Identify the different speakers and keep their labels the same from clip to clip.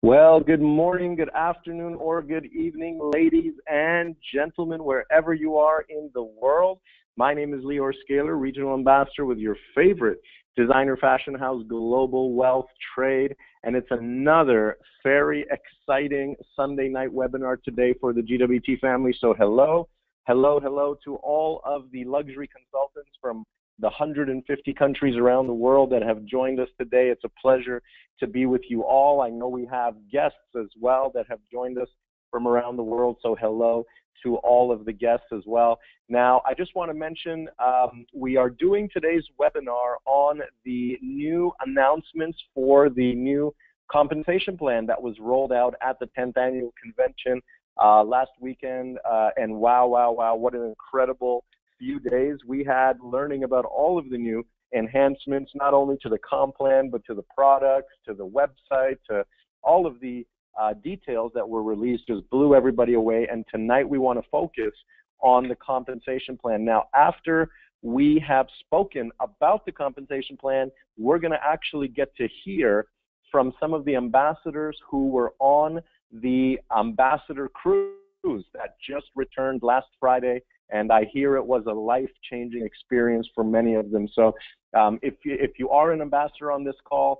Speaker 1: Well, good morning, good afternoon, or good evening, ladies and gentlemen, wherever you are in the world. My name is Lior, Skaler, Regional Ambassador with your favorite designer fashion house, Global Wealth Trade. And it's another very exciting Sunday night webinar today for the GWT family. So hello to all of the luxury consultants from the 150 countries around the world that have joined us today. It's a pleasure to be with you all. I know we have guests as well that have joined us from around the world, so hello to all of the guests as well. Now, I just want to mention we are doing today's webinar on the new announcements for the new compensation plan that was rolled out at the 10th Annual Convention last weekend, and wow, what an incredible few days we had learning about all of the new enhancements, not only to the comp plan, but to the products, to the website, to all of the details that were released. Just blew everybody away. And tonight we want to focus on the compensation plan. Now, after we have spoken about the compensation plan, we're going to actually get to hear from some of the ambassadors who were on the ambassador cruise that just returned last Friday. And I hear it was a life-changing experience for many of them. So if you are an ambassador on this call,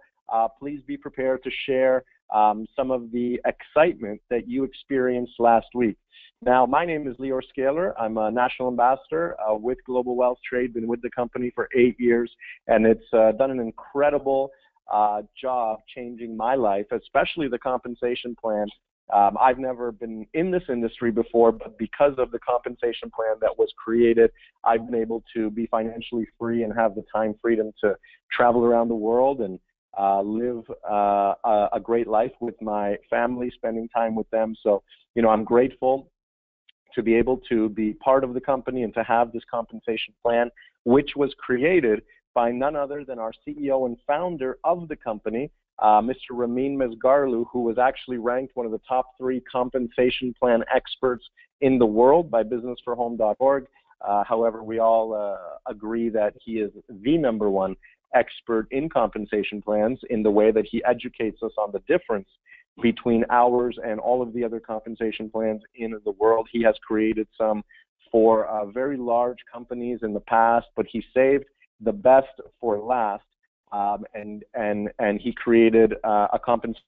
Speaker 1: please be prepared to share some of the excitement that you experienced last week. Now, my name is Lior Skaler. I'm a national ambassador with Global Wealth Trade, been with the company for 8 years, and it's done an incredible job changing my life, especially the compensation plan. I've never been in this industry before, but because of the compensation plan that was created, I've been able to be financially free and have the time freedom to travel around the world and live a great life with my family, spending time with them. So, you know, I'm grateful to be able to be part of the company and to have this compensation plan, which was created by none other than our CEO and founder of the company, Mr. Ramin Mesgarlou, who was actually ranked one of the top 3 compensation plan experts in the world by businessforhome.org. However, we all agree that he is the #1 expert in compensation plans in the way that he educates us on the difference between ours and all of the other compensation plans in the world. He has created some for very large companies in the past, but he saved the best for last. And he created a compensation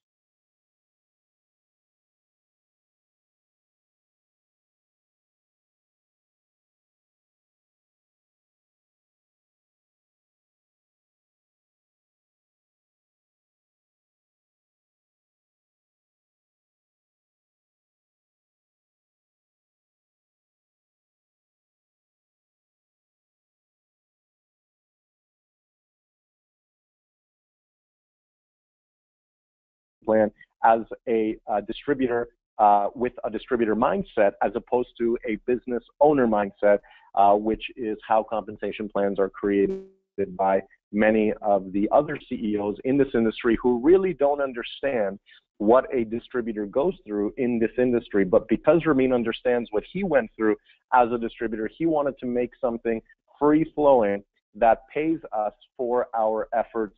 Speaker 1: plan as a distributor with a distributor mindset, as opposed to a business owner mindset, which is how compensation plans are created by many of the other CEOs in this industry who really don't understand what a distributor goes through in this industry. But because Ramin understands what he went through as a distributor, he wanted to make something free-flowing that pays us for our efforts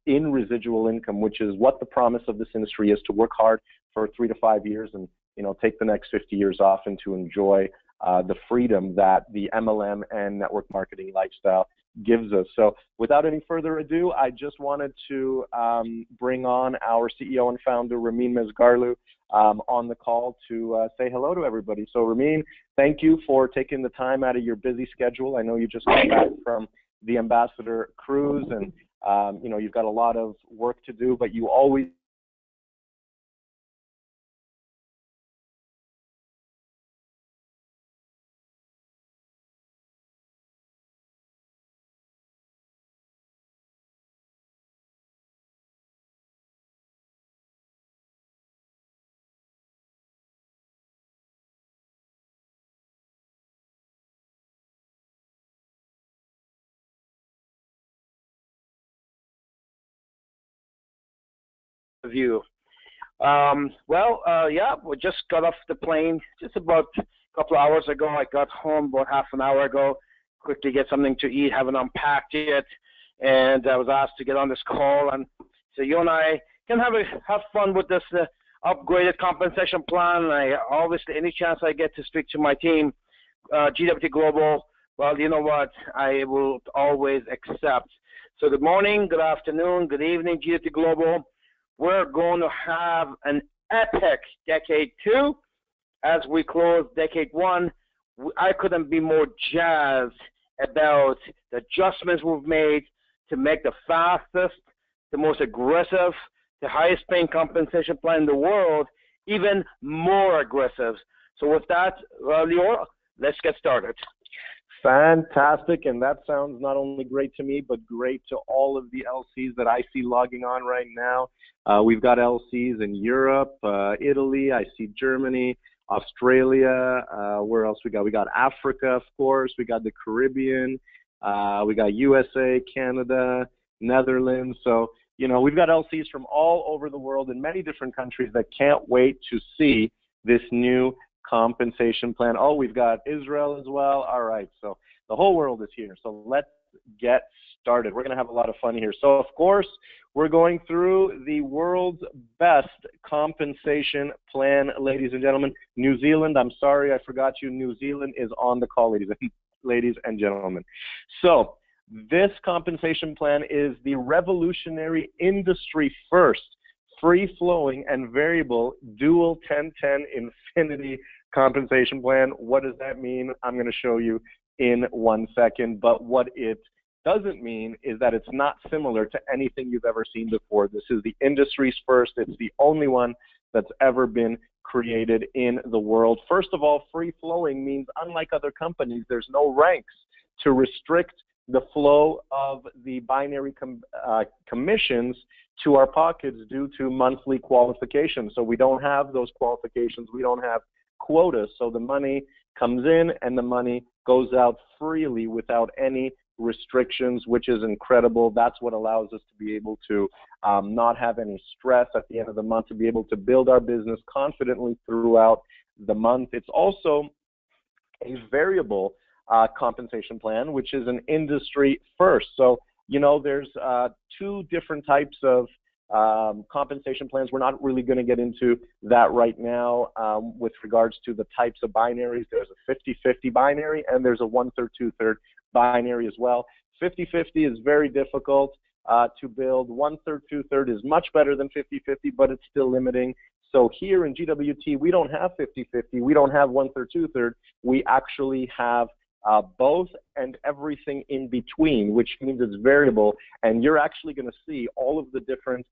Speaker 1: in residual income, which is what the promise of this industry is, to work hard for 3 to 5 years and, you know, take the next 50 years off and to enjoy the freedom that the MLM and network marketing lifestyle gives us. So without any further ado, I just wanted to bring on our CEO and founder, Ramin Mesgarlou, on the call to say hello to everybody. So Ramin, thank you for taking the time out of your busy schedule. I know you just got back from the Ambassador Cruise, and you know, you've got a lot of work to do, but you always
Speaker 2: view. Yeah, we just got off the plane just about a couple of hours ago. I got home about half an hour ago, quickly get something to eat, haven't unpacked yet, and I was asked to get on this call. And so you and I can have fun with this upgraded compensation plan. I obviously, any chance I get to speak to my team, GWT Global, well, you know what, I will always accept. So good morning, good afternoon, good evening, GWT Global. We're going to have an epic Decade 2 as we close Decade 1. I couldn't be more jazzed about the adjustments we've made to make the fastest, the most aggressive, the highest paying compensation plan in the world even more aggressive. So with that, Lior, let's get started.
Speaker 1: Fantastic, and that sounds not only great to me, but great to all of the LCs that I see logging on right now. We've got LCs in Europe, Italy, I see Germany, Australia, where else we got? We got Africa, of course, we got the Caribbean, we got USA, Canada, Netherlands. So, you know, we've got LCs from all over the world in many different countries that can't wait to see this new compensation plan. Oh, we've got Israel as well. All right, so the whole world is here. So let's get started. We're going to have a lot of fun here. So, of course, we're going through the world's best compensation plan, ladies and gentlemen. New Zealand, I'm sorry, I forgot you. New Zealand is on the call, ladies and gentlemen. So this compensation plan is the revolutionary industry first, free-flowing and variable dual 1010 infinity compensation plan. What does that mean? I'm going to show you in 1 second. But what it doesn't mean is that it's not similar to anything you've ever seen before. This is the industry's first. It's the only one that's ever been created in the world. First of all, free-flowing means, unlike other companies, there's no ranks to restrict the flow of the binary commissions to our pockets due to monthly qualifications. So we don't have those qualifications. We don't have quotas. So the money comes in and the money goes out freely without any restrictions, which is incredible. That's what allows us to be able to not have any stress at the end of the month, to be able to build our business confidently throughout the month. It's also a variable compensation plan, which is an industry first. So, you know, there's two different types of compensation plans. We're not really going to get into that right now with regards to the types of binaries. There's a 50-50 binary and there's a 1/3, 2/3 binary as well. 50-50 is very difficult to build. 1/3, 2/3 is much better than 50-50, but it's still limiting. So here in GWT, we don't have 50-50. We don't have 1/3, 2/3. We actually have both and everything in between, which means it's variable. And you're actually going to see all of the different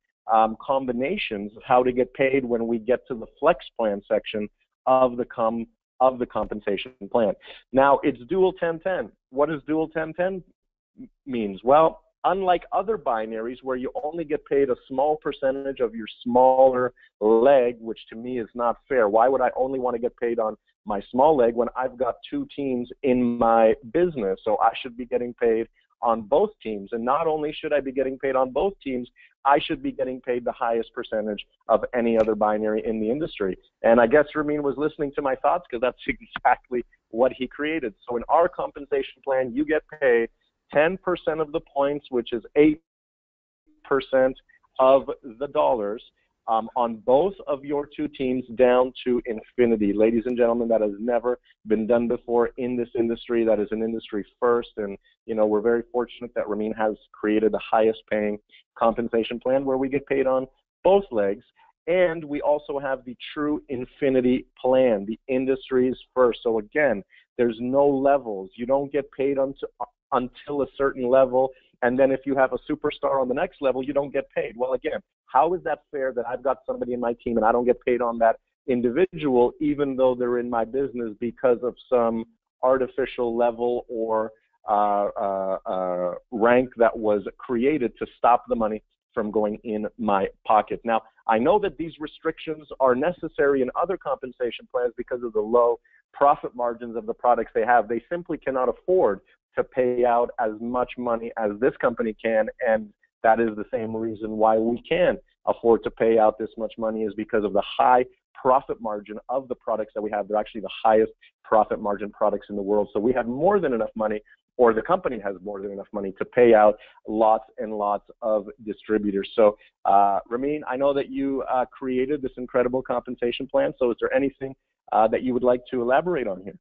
Speaker 1: combinations of how to get paid when we get to the flex plan section of the compensation plan. Now, it's dual 1010. What does dual 1010 means? Well, unlike other binaries where you only get paid a small percentage of your smaller leg, which to me is not fair. Why would I only want to get paid on my small leg when I've got two teams in my business? So I should be getting paid on both teams. And not only should I be getting paid on both teams, I should be getting paid the highest percentage of any other binary in the industry. And I guess Ramin was listening to my thoughts, because that's exactly what he created. So in our compensation plan, you get paid 10% of the points, which is 8% of the dollars, on both of your two teams down to infinity. Ladies and gentlemen, that has never been done before in this industry. That is an industry first. And, you know, we're very fortunate that Ramin has created the highest paying compensation plan where we get paid on both legs. And we also have the true infinity plan, the industry's first. So again, there's no levels. You don't get paid until a certain level, and then if you have a superstar on the next level, you don't get paid. Well, again, how is that fair that I've got somebody in my team and I don't get paid on that individual, even though they're in my business, because of some artificial level or rank that was created to stop the money from going in my pocket? Now, I know that these restrictions are necessary in other compensation plans because of the low profit margins of the products they have. They simply cannot afford to pay out as much money as this company can, and that is the same reason why we can afford to pay out this much money, is because of the high profit margin of the products that we have. They're actually the highest profit margin products in the world. So we have more than enough money or the company has more than enough money to pay out lots and lots of distributors. So, Ramin, I know that you created this incredible compensation plan. So is there anything that you would like to elaborate on here?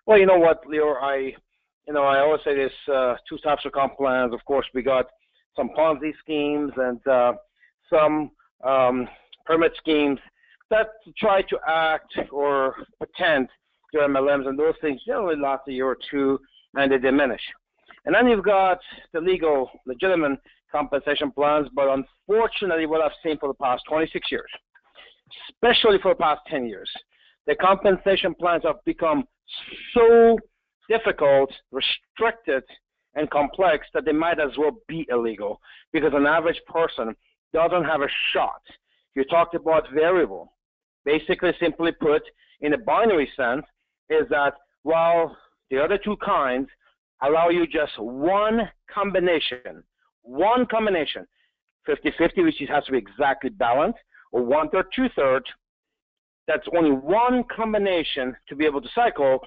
Speaker 2: Well, you know what, Lior, I always say there's two types of comp plans. Of course, we got some Ponzi schemes and some permit schemes that try to act or pretend to MLMs, and those things generally last a year or two and they diminish. And then you've got the legal, legitimate compensation plans, but unfortunately what I've seen for the past 26 years, especially for the past 10 years, the compensation plans have become so difficult, restricted, and complex that they might as well be illegal because an average person doesn't have a shot. You talked about variable. Basically, simply put, in a binary sense, is that while the other two kinds allow you just one combination, 50-50, which has to be exactly balanced, or 1/3, 2/3, that's only one combination to be able to cycle.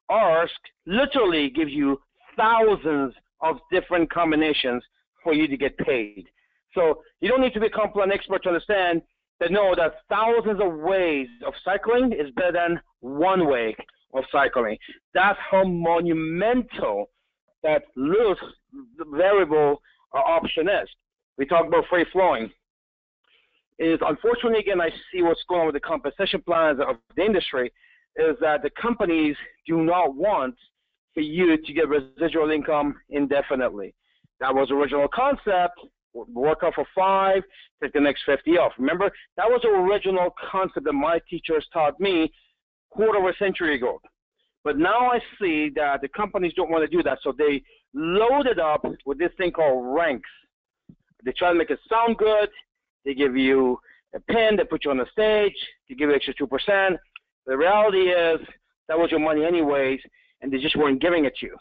Speaker 2: Ours literally gives you thousands of different combinations for you to get paid. So you don't need to be a comp plan expert to understand that that thousands of ways of cycling is better than one way of cycling. That's how monumental that little variable option is. We talk about free flowing. Is unfortunately, again, I see what's going on with the compensation plans of the industry is that the companies do not want for you to get residual income indefinitely. That was the original concept. Work out for 5, take the next 50 off. Remember, that was the original concept that my teachers taught me quarter of a century ago. But now I see that the companies don't want to do that, so they load it up with this thing called ranks. They try to make it sound good. They give you a pin, they put you on the stage, they give you extra 2%. The reality is that was your money anyways, and they just weren't giving it to you.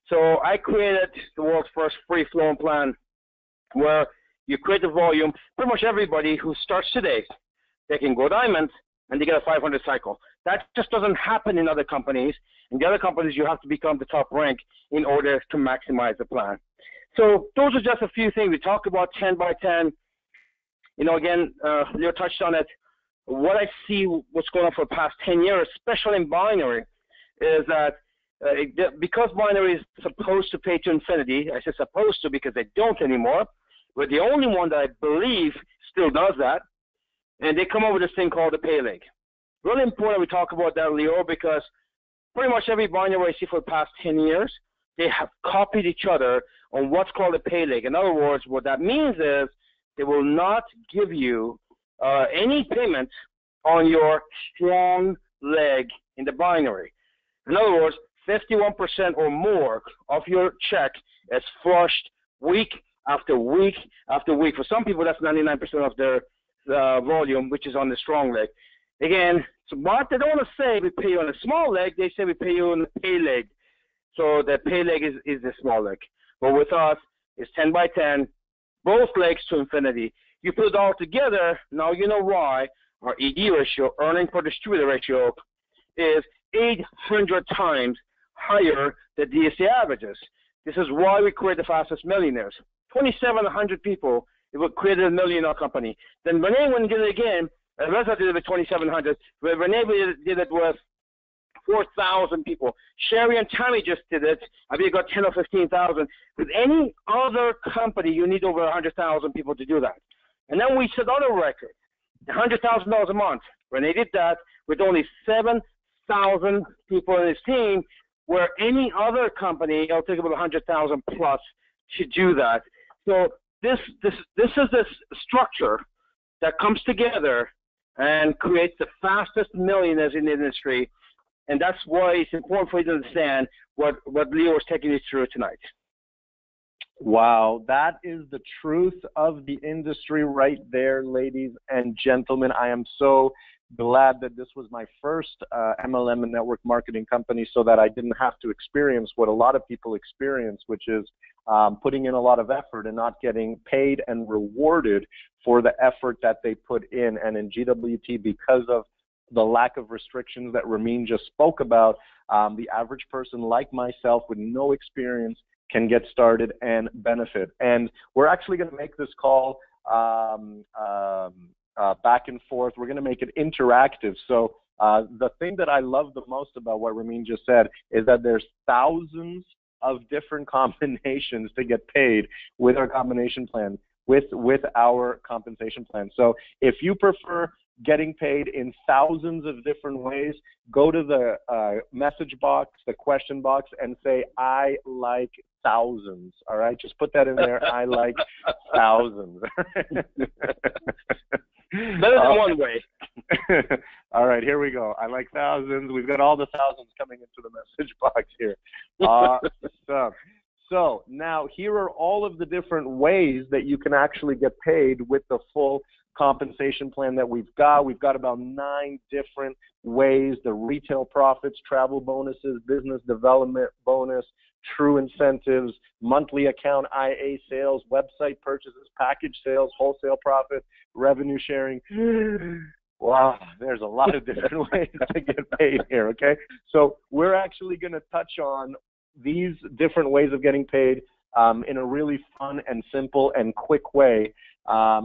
Speaker 2: So I created the world's first free-flowing plan where you create the volume. Pretty much everybody who starts today, they can go diamond and they get a 500 cycle. That just doesn't happen in other companies. In the other companies, you have to become the top rank in order to maximize the plan. So those are just a few things. We talked about 10 by 10. Again, Lior touched on it. What I see what's going on for the past 10 years, especially in binary, is that because binary is supposed to pay to infinity, I say supposed to because they don't anymore, but the only one that I believe still does that, and they come up with this thing called the pay leg. Really important we talk about that, Lior, because pretty much every binary I see for the past 10 years, they have copied each other on what's called a pay leg. In other words, what that means is they will not give you any payment on your strong leg in the binary. In other words, 51% or more of your check is flushed week after week after week. For some people, that's 99% of their volume, which is on the strong leg. Again, so what they don't want to say we pay you on the small leg, they say we pay you on the pay leg. So the pay leg is the small leg. But with us, it's 10 by 10, both legs to infinity. You put it all together, now you know why our ED ratio, earning per distributor ratio, is 800 times higher than DSA averages. This is why we create the fastest millionaires. 2,700 people, it would create a $1 million company. Then Renee went and did it again, and Reza did it with 2,700. Renee did it with 4,000 people. Sherry and Tammy just did it. I think got 10 or 15,000. With any other company, you need over 100,000 people to do that. And then we set other records, $100,000 a month. Renee did that with only 7,000 people in his team, where any other company, it'll take about 100,000 plus to do that. So this is this structure that comes together and creates the fastest millionaires in the industry. And that's why it's important for you to understand what Lior is taking you through tonight.
Speaker 1: Wow, that is the truth of the industry right there, ladies and gentlemen. I am so glad that this was my first MLM and network marketing company so that I didn't have to experience what a lot of people experience, which is putting in a lot of effort and not getting paid and rewarded for the effort that they put in. And in GWT, because of the lack of restrictions that Ramin just spoke about, the average person like myself with no experience can get started and benefit. And we're actually going to make this call back and forth. We're going to make it interactive. So the thing that I love the most about what Ramin just said is that there's thousands of different combinations to get paid with our combination plan, with our compensation plan. So if you prefer getting paid in thousands of different ways, go to the message box, the question box, and say, I like thousands. All right, just put that in there. I like thousands.
Speaker 2: Better than one way.
Speaker 1: All right, here we go. I like thousands. We've got all the thousands coming into the message box here. So now here are all of the different ways that you can actually get paid with the full compensation plan that we've got. We've got about 9 different ways: the retail profits, travel bonuses, business development bonus, true incentives, monthly account IA sales, website purchases, package sales, wholesale profit, revenue sharing. Wow, there's a lot of different ways to get paid here, okay? So we're actually going to touch on these different ways of getting paid in a really fun and simple and quick way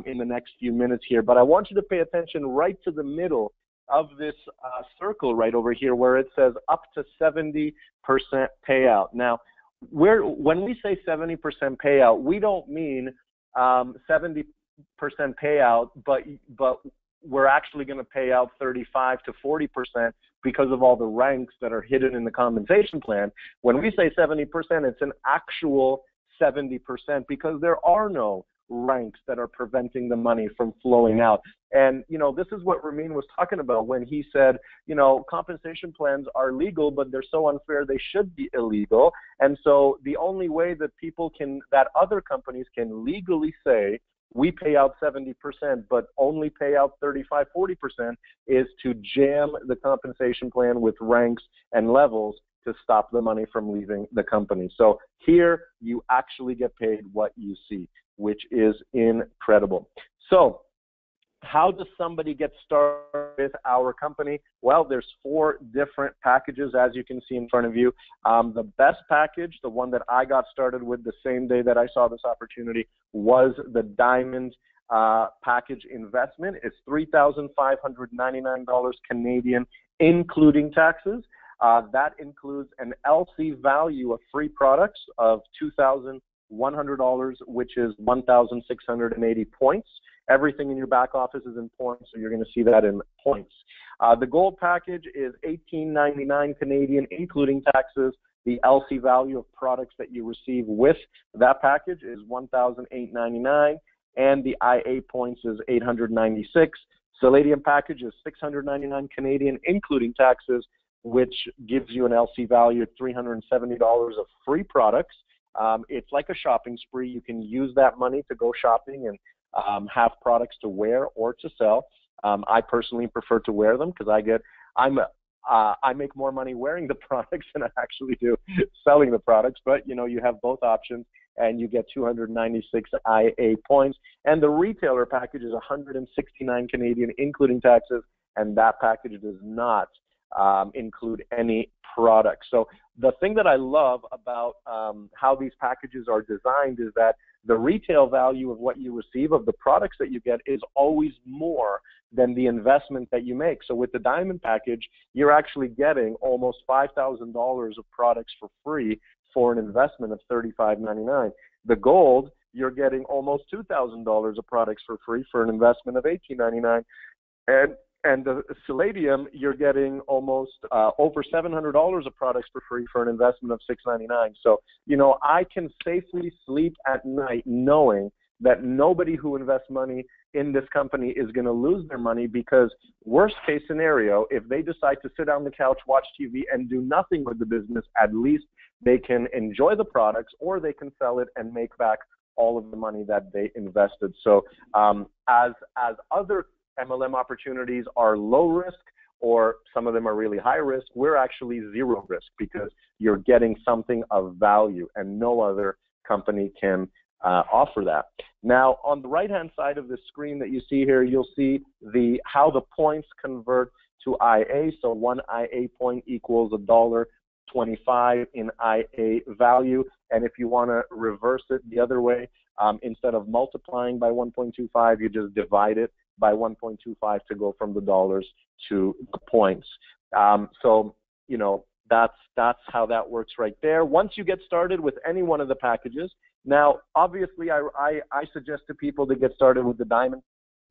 Speaker 1: in the next few minutes here. But I want you to pay attention right to the middle of this circle right over here where it says up to 70% payout. Now, when we say 70% payout, we don't mean 70% payout, but we're actually going to pay out 35 to 40% because of all the ranks that are hidden in the compensation plan. When we say 70%, it's an actual 70% because there are no ranks that are preventing the money from flowing out. And, you know, this is what Ramin was talking about when he said, you know, compensation plans are legal, but they're so unfair they should be illegal. And so the only way that that other companies can legally say, we pay out 70%, but only pay out 35, 40% is to jam the compensation plan with ranks and levels to stop the money from leaving the company. So here you actually get paid what you see, which is incredible. So how does somebody get started with our company? Well, there's 4 different packages, as you can see in front of you. The best package, the one that I got started with the same day that I saw this opportunity, was the Diamond package investment. It's $3,599 Canadian, including taxes. That includes an LC value of free products of $2,100, which is 1,680 points. Everything in your back office is in points, so you're going to see that in points. The gold package is $1,899 Canadian, including taxes. The LC value of products that you receive with that package is $1,899, and the IA points is 896. Palladium package is $699 Canadian, including taxes, which gives you an LC value of $370 of free products. It's like a shopping spree. You can use that money to go shopping and have products to wear or to sell. I personally prefer to wear them because I make more money wearing the products than I actually do selling the products. But you know, you have both options, and you get 296 IA points. And the retailer package is 169 Canadian, including taxes, and that package does not include any products. So the thing that I love about how these packages are designed is that the retail value of what you receive, of the products that you get, is always more than the investment that you make. So with the Diamond package, you're actually getting almost $5,000 of products for free for an investment of $35.99. The Gold, you're getting almost $2,000 of products for free for an investment of $18.99. And the Palladium, you're getting almost over $700 of products for free for an investment of $699. So, you know, I can safely sleep at night knowing that nobody who invests money in this company is going to lose their money, because worst case scenario, if they decide to sit on the couch, watch TV, and do nothing with the business, at least they can enjoy the products, or they can sell it and make back all of the money that they invested. So as other MLM opportunities are low risk, or some of them are really high risk, we're actually zero risk, because you're getting something of value, and no other company can offer that. Now, on the right-hand side of the screen that you see here, you'll see how the points convert to IA. So 1 IA point equals $1.25 in IA value. And if you want to reverse it the other way, instead of multiplying by 1.25, you just divide it by 1.25 to go from the dollars to the points. So, you know, that's how that works right there. Once you get started with any one of the packages, now, obviously, I suggest to people to get started with the Diamond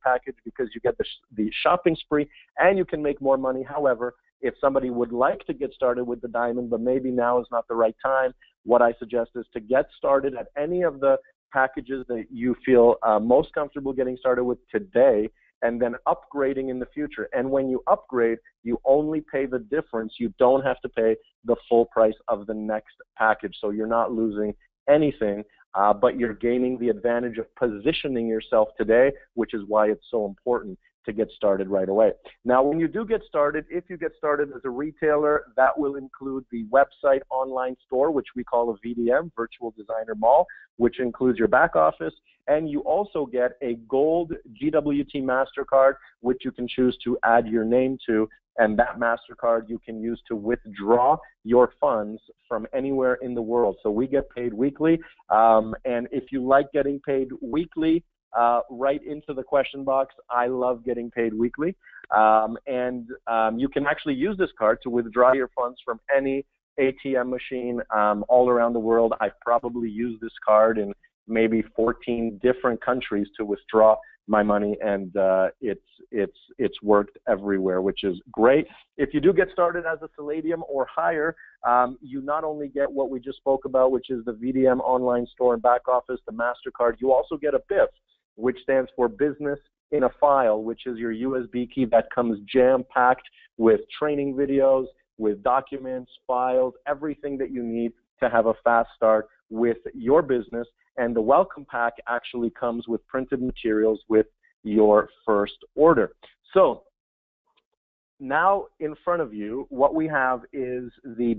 Speaker 1: package because you get the shopping spree and you can make more money. However, if somebody would like to get started with the Diamond, but maybe now is not the right time, what I suggest is to get started at any of the packages that you feel most comfortable getting started with today, and then upgrading in the future. And when you upgrade, you only pay the difference. You don't have to pay the full price of the next package. So you're not losing anything, but you're gaining the advantage of positioning yourself today, which is why it's so important to get started right away. Now, when you do get started, if you get started as a retailer, that will include the website online store, which we call a VDM, Virtual Designer Mall, which includes your back office. And you also get a gold GWT MasterCard, which you can choose to add your name to. And that MasterCard you can use to withdraw your funds from anywhere in the world. So we get paid weekly. And if you like getting paid weekly, right into the question box. I love getting paid weekly. You can actually use this card to withdraw your funds from any ATM machine all around the world. I've probably used this card in maybe 14 different countries to withdraw my money, and it's worked everywhere, which is great. If you do get started as a Palladium or higher, you not only get what we just spoke about, which is the VDM online store and back office, the MasterCard, you also get a BIF, which stands for Business in a File, which is your USB key that comes jam-packed with training videos, with documents, files, everything that you need to have a fast start with your business. And the welcome pack actually comes with printed materials with your first order. So now in front of you, what we have is the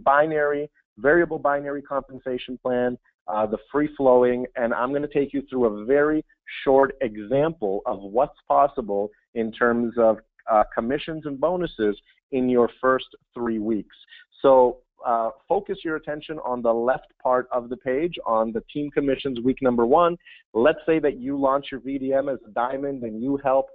Speaker 1: variable binary compensation plan, the free-flowing, and I'm going to take you through a very short example of what's possible in terms of commissions and bonuses in your first 3 weeks. So focus your attention on the left part of the page on the team commissions week number 1. Let's say that you launch your VDM as a diamond and you help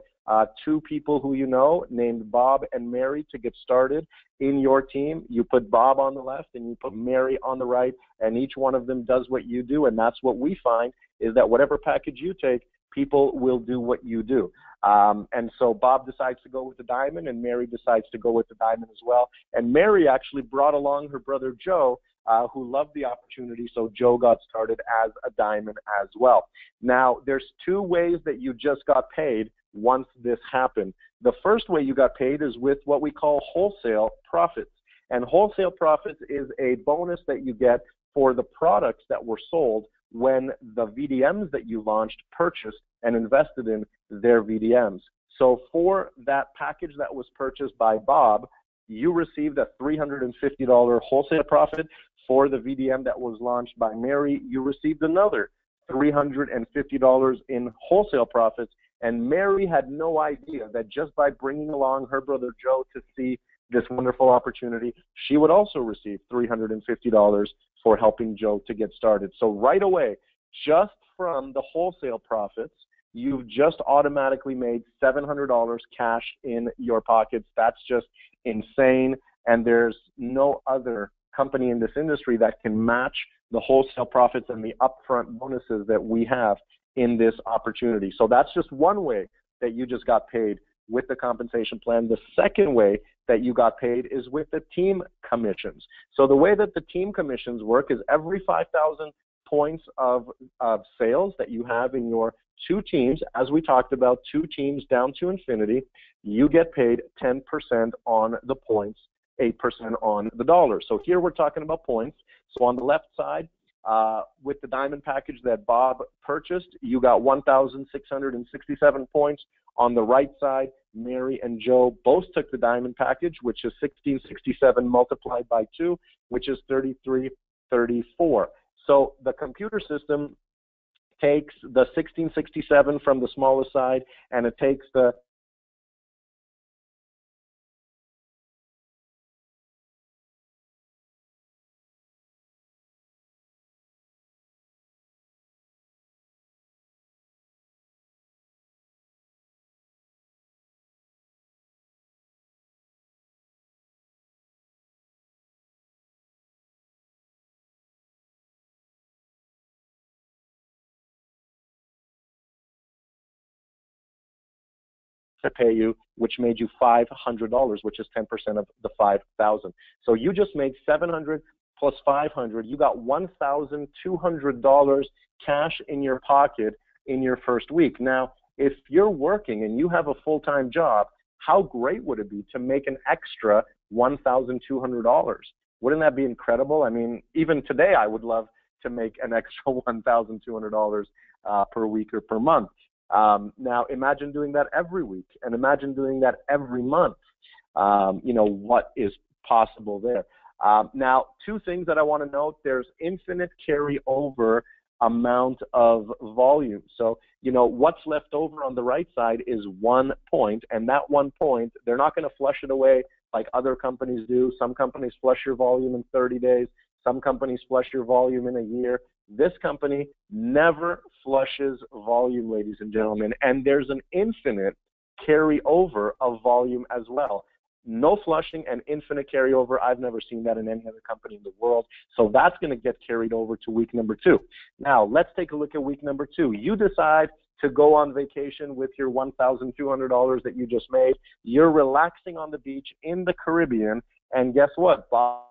Speaker 1: 2 people who you know named Bob and Mary to get started in your team. You put Bob on the left and you put Mary on the right, and each one of them does what you do. And that's what we find is that whatever package you take, people will do what you do. And so Bob decides to go with the diamond, and Mary decides to go with the diamond as well. And Mary actually brought along her brother Joe, who loved the opportunity, so Joe got started as a diamond as well. Now, there's 2 ways that you just got paid once this happened. The first way you got paid is with what we call wholesale profits. And wholesale profits is a bonus that you get for the products that were sold when the VDMs that you launched purchased and invested in their VDMs. So for that package that was purchased by Bob, you received a $350 wholesale profit. For the VDM that was launched by Mary, you received another $350 in wholesale profits. And Mary had no idea that just by bringing along her brother Joe to see this wonderful opportunity, she would also receive $350 for helping Joe to get started. So right away, just from the wholesale profits, you've just automatically made $700 cash in your pockets. That's just insane. And there's no other company in this industry that can match the wholesale profits and the upfront bonuses that we have in this opportunity. So that's just one way that you just got paid with the compensation plan. The second way that you got paid is with the team commissions. So the way that the team commissions work is every 5,000 points of sales that you have in your 2 teams, as we talked about, 2 teams down to infinity, you get paid 10% on the points, 8% on the dollar. So here we're talking about points. So on the left side, with the diamond package that Bob purchased, you got 1,667 points. On the right side, Mary and Joe both took the diamond package, which is 1,667 multiplied by 2, which is 3,334. So the computer system takes the 1,667 from the smallest side, and it takes the to pay you, which made you $500, which is 10% of the 5,000. So you just made 700 plus 500. You got $1,200 cash in your pocket in your first week. Now, if you're working and you have a full-time job, how great would it be to make an extra $1,200? Wouldn't that be incredible? I mean, even today, I would love to make an extra $1,200 per week or per month. Now, imagine doing that every week, and imagine doing that every month. You know, what is possible there. Now, two things that I want to note. There's infinite carryover amount of volume. So, you know, what's left over on the right side is 1 point, and that 1 point, they're not going to flush it away like other companies do. Some companies flush your volume in 30 days. Some companies flush your volume in a year. This company never flushes volume, ladies and gentlemen, and there's an infinite carryover of volume as well. No flushing and infinite carryover. I've never seen that in any other company in the world. So that's going to get carried over to week number 2. Now, let's take a look at week number 2. You decide to go on vacation with your $1,200 that you just made. You're relaxing on the beach in the Caribbean, and guess what? Bob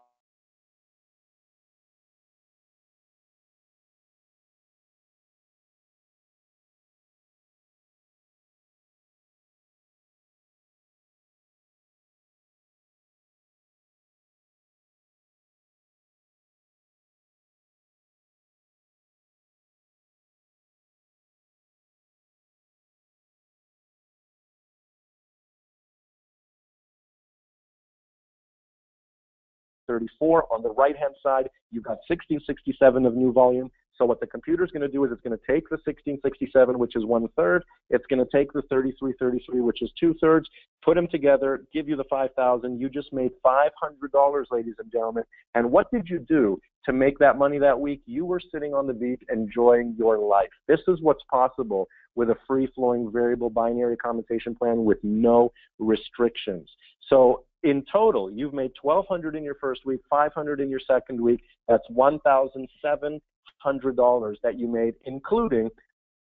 Speaker 1: $34. On the right-hand side, you've got 1667 of new volume. So what the computer's going to do is it's going to take the 1667, which is 1/3. It's going to take the 3333, which is 2/3, put them together, give you the 5,000. You just made $500, ladies and gentlemen. And what did you do to make that money that week? You were sitting on the beach enjoying your life. This is what's possible with a free-flowing variable binary compensation plan with no restrictions. So in total, you've made $1,200 in your first week, $500 in your second week. That's $1,700 that you made, including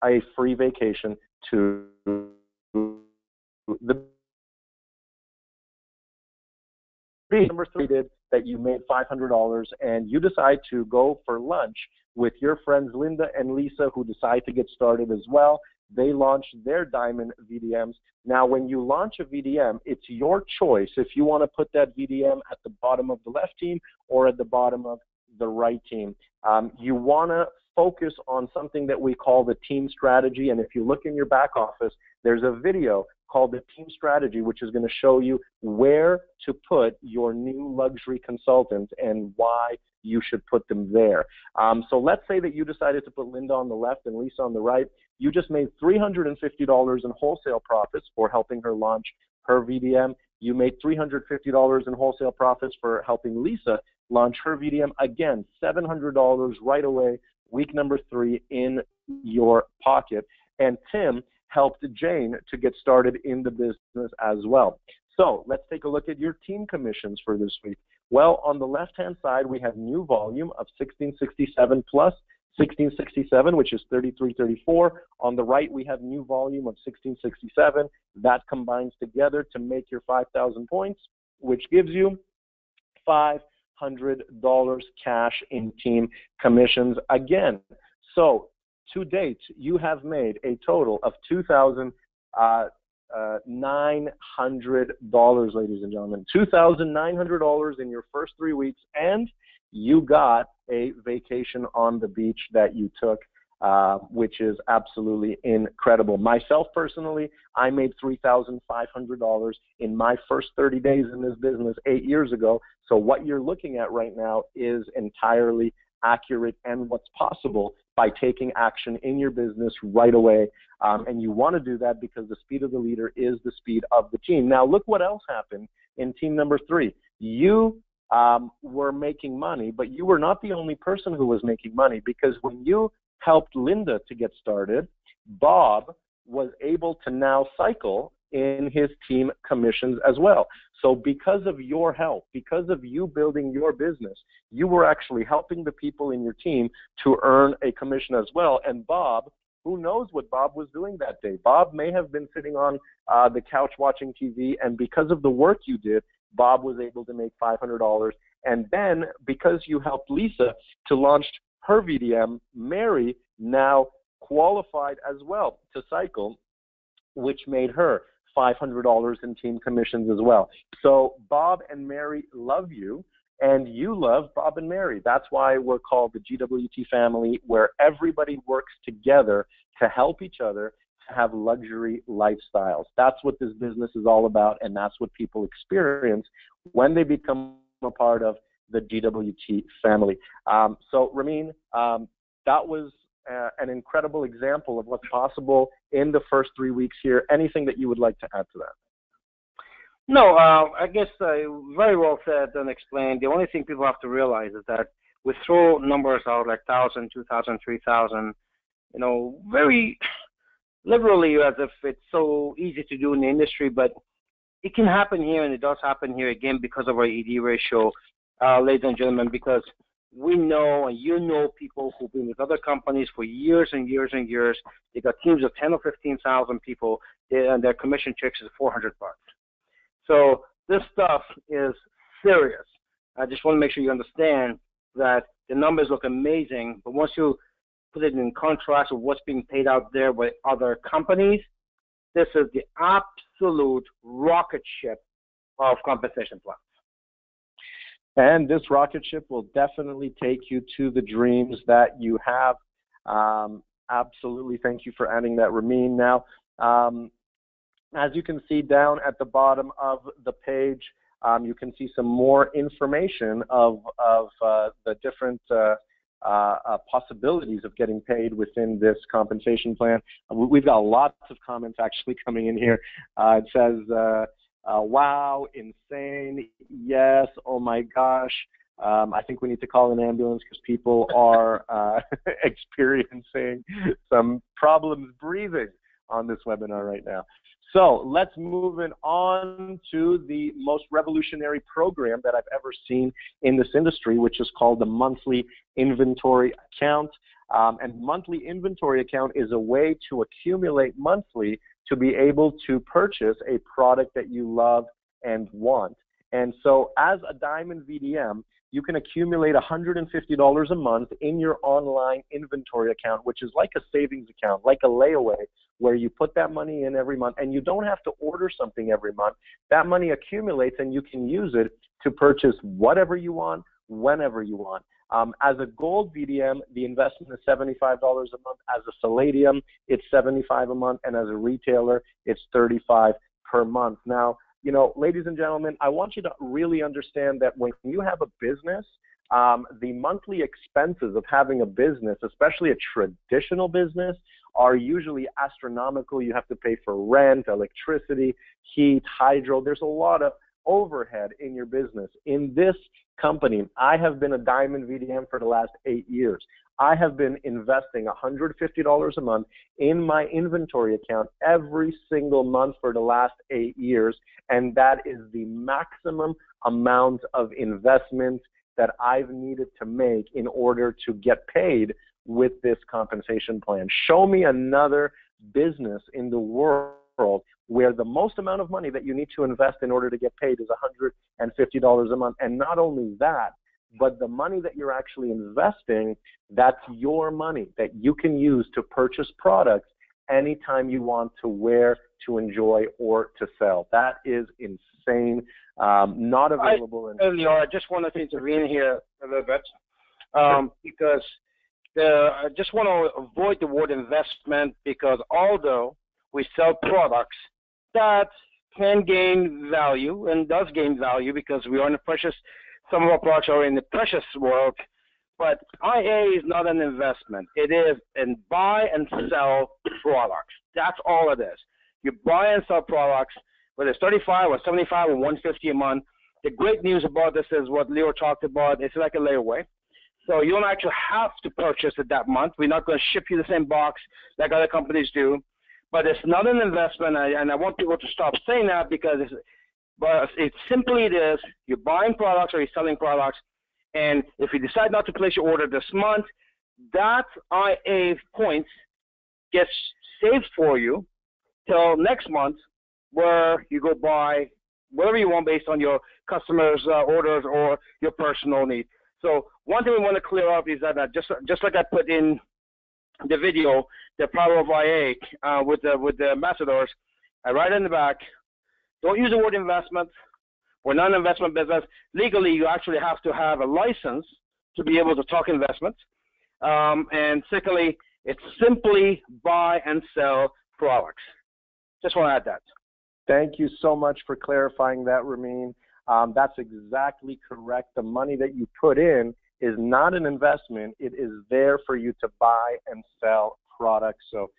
Speaker 1: a free vacation to the number 3 did that you made $500, and you decide to go for lunch with your friends Linda and Lisa, who decide to get started as well. They launch their Diamond VDMs. Now, when you launch a VDM, it's your choice if you want to put that VDM at the bottom of the left team or at the bottom of the right team. You want to focus on something that we call the team strategy, and if you look in your back office, there's a video called the team strategy, which is going to show you where to put your new luxury consultants and why you should put them there. So let's say that you decided to put Linda on the left and Lisa on the right. You just made $350 in wholesale profits for helping her launch her VDM. You made $350 in wholesale profits for helping Lisa launch her VDM. Again, $700 right away, week number 3 in your pocket. And Tim helped Jane to get started in the business as well. So let's take a look at your team commissions for this week. Well, on the left-hand side, we have new volume of 1667 plus 1667, which is 3334. On the right, we have new volume of 1667. That combines together to make your 5,000 points, which gives you $500 cash in team commissions again. So to date, you have made a total of $2,900, ladies and gentlemen. $2,900 in your first 3 weeks, and you got a vacation on the beach that you took, which is absolutely incredible. Myself, personally, I made $3,500 in my first 30 days in this business 8 years ago. So what you're looking at right now is entirely accurate and what's possible by taking action in your business right away. And you want to do that because the speed of the leader is the speed of the team. Now, look what else happened in team number 3. You were making money, but you were not the only person who was making money, because when you helped Linda to get started, Bob was able to now cycle in his team commissions as well. So because of your help, because of you building your business, you were actually helping the people in your team to earn a commission as well. And Bob Who knows what Bob was doing that day? Bob may have been sitting on the couch watching TV, and because of the work you did, Bob was able to make $500. And then because you helped Lisa to launch her VDM, Mary now qualified as well to cycle, which made her $500 in team commissions as well. So Bob and Mary love you, and you love Bob and Mary. That's why we're called the GWT family, where everybody works together to help each other to have luxury lifestyles. That's what this business is all about, and that's what people experience when they become a part of the GWT family. So Ramin, that was an incredible example of what's possible in the first 3 weeks here. Anything that you would like to add to that?
Speaker 2: No, I guess very well said and explained. The only thing people have to realize is that we throw numbers out like 1,000, 2,000, 3,000, you know, very liberally as if it's so easy to do in the industry, but it can happen here, and it does happen here again because of our ED ratio, ladies and gentlemen, because we know and you know people who've been with other companies for years and years and years. They got teams of 10 or 15,000 people, and their commission checks is $400. So this stuff is serious. I just want to make sure you understand that the numbers look amazing, but once you put it in contrast with what's being paid out there by other companies, this is the absolute rocket ship of compensation plans.
Speaker 1: And this rocket ship will definitely take you to the dreams that you have. Absolutely. Thank you for adding that, Ramin. Now, as you can see down at the bottom of the page, you can see some more information of the different possibilities of getting paid within this compensation plan. We've got lots of comments actually coming in here. It says, wow, insane, yes, oh my gosh. I think we need to call an ambulance because people are experiencing some problems breathing on this webinar right now. So let's move on to the most revolutionary program that I've ever seen in this industry, which is called the monthly inventory account. And monthly inventory account is a way to accumulate monthly to be able to purchase a product that you love and want. And so as a Diamond VDM, you can accumulate $150 a month in your online inventory account, which is like a savings account, like a layaway, where you put that money in every month, and you don't have to order something every month. That money accumulates, and you can use it to purchase whatever you want, whenever you want. As a gold VDM, the investment is $75 a month. As a Palladium, it's $75 a month, and as a retailer, it's $35 per month. Now, you know, ladies and gentlemen, I want you to really understand that when you have a business, the monthly expenses of having a business, especially a traditional business, are usually astronomical. You have to pay for rent, electricity, heat, hydro. There's a lot of overhead in your business. In this company, I have been a Diamond VDM for the last 8 years. I have been investing $150 a month in my inventory account every single month for the last 8 years, and that is the maximum amount of investment that I've needed to make in order to get paid with this compensation plan. Show me another business in the world where the most amount of money that you need to invest in order to get paid is $150 a month. And not only that, but the money that you're actually investing, that's your money that you can use to purchase products anytime you want to wear, to enjoy, or to sell. That is insane. Not available.
Speaker 2: Lior, I just wanted to intervene here a little bit because I just want to avoid the word investment, because although we sell products that can gain value and does gain value because we are in the precious, some of our products are in the precious world, but IA is not an investment. It is a buy and sell products. That's all it is. You buy and sell products, whether it's 35 or 75 or 150 a month. The great news about this is what Lior talked about. It's like a layaway. So you don't actually have to purchase it that month. We're not going to ship you the same box like other companies do. But it's not an investment, and I want people to stop saying that, because it's simply this: you're buying products or you're selling products, and if you decide not to place your order this month, that IA points gets saved for you till next month, where you go buy whatever you want based on your customers' orders or your personal need. So one thing we want to clear up is that just like I put in the video, the power of IA with the ambassadors, I write in the back, don't use the word investment. We're not an investment business. Legally, you actually have to have a license to be able to talk investment. And secondly, it's simply buy and sell products. Just want to add that.
Speaker 1: Thank you so much for clarifying that, Ramin. That's exactly correct. The money that you put in is not an investment. It is there for you to buy and sell products. So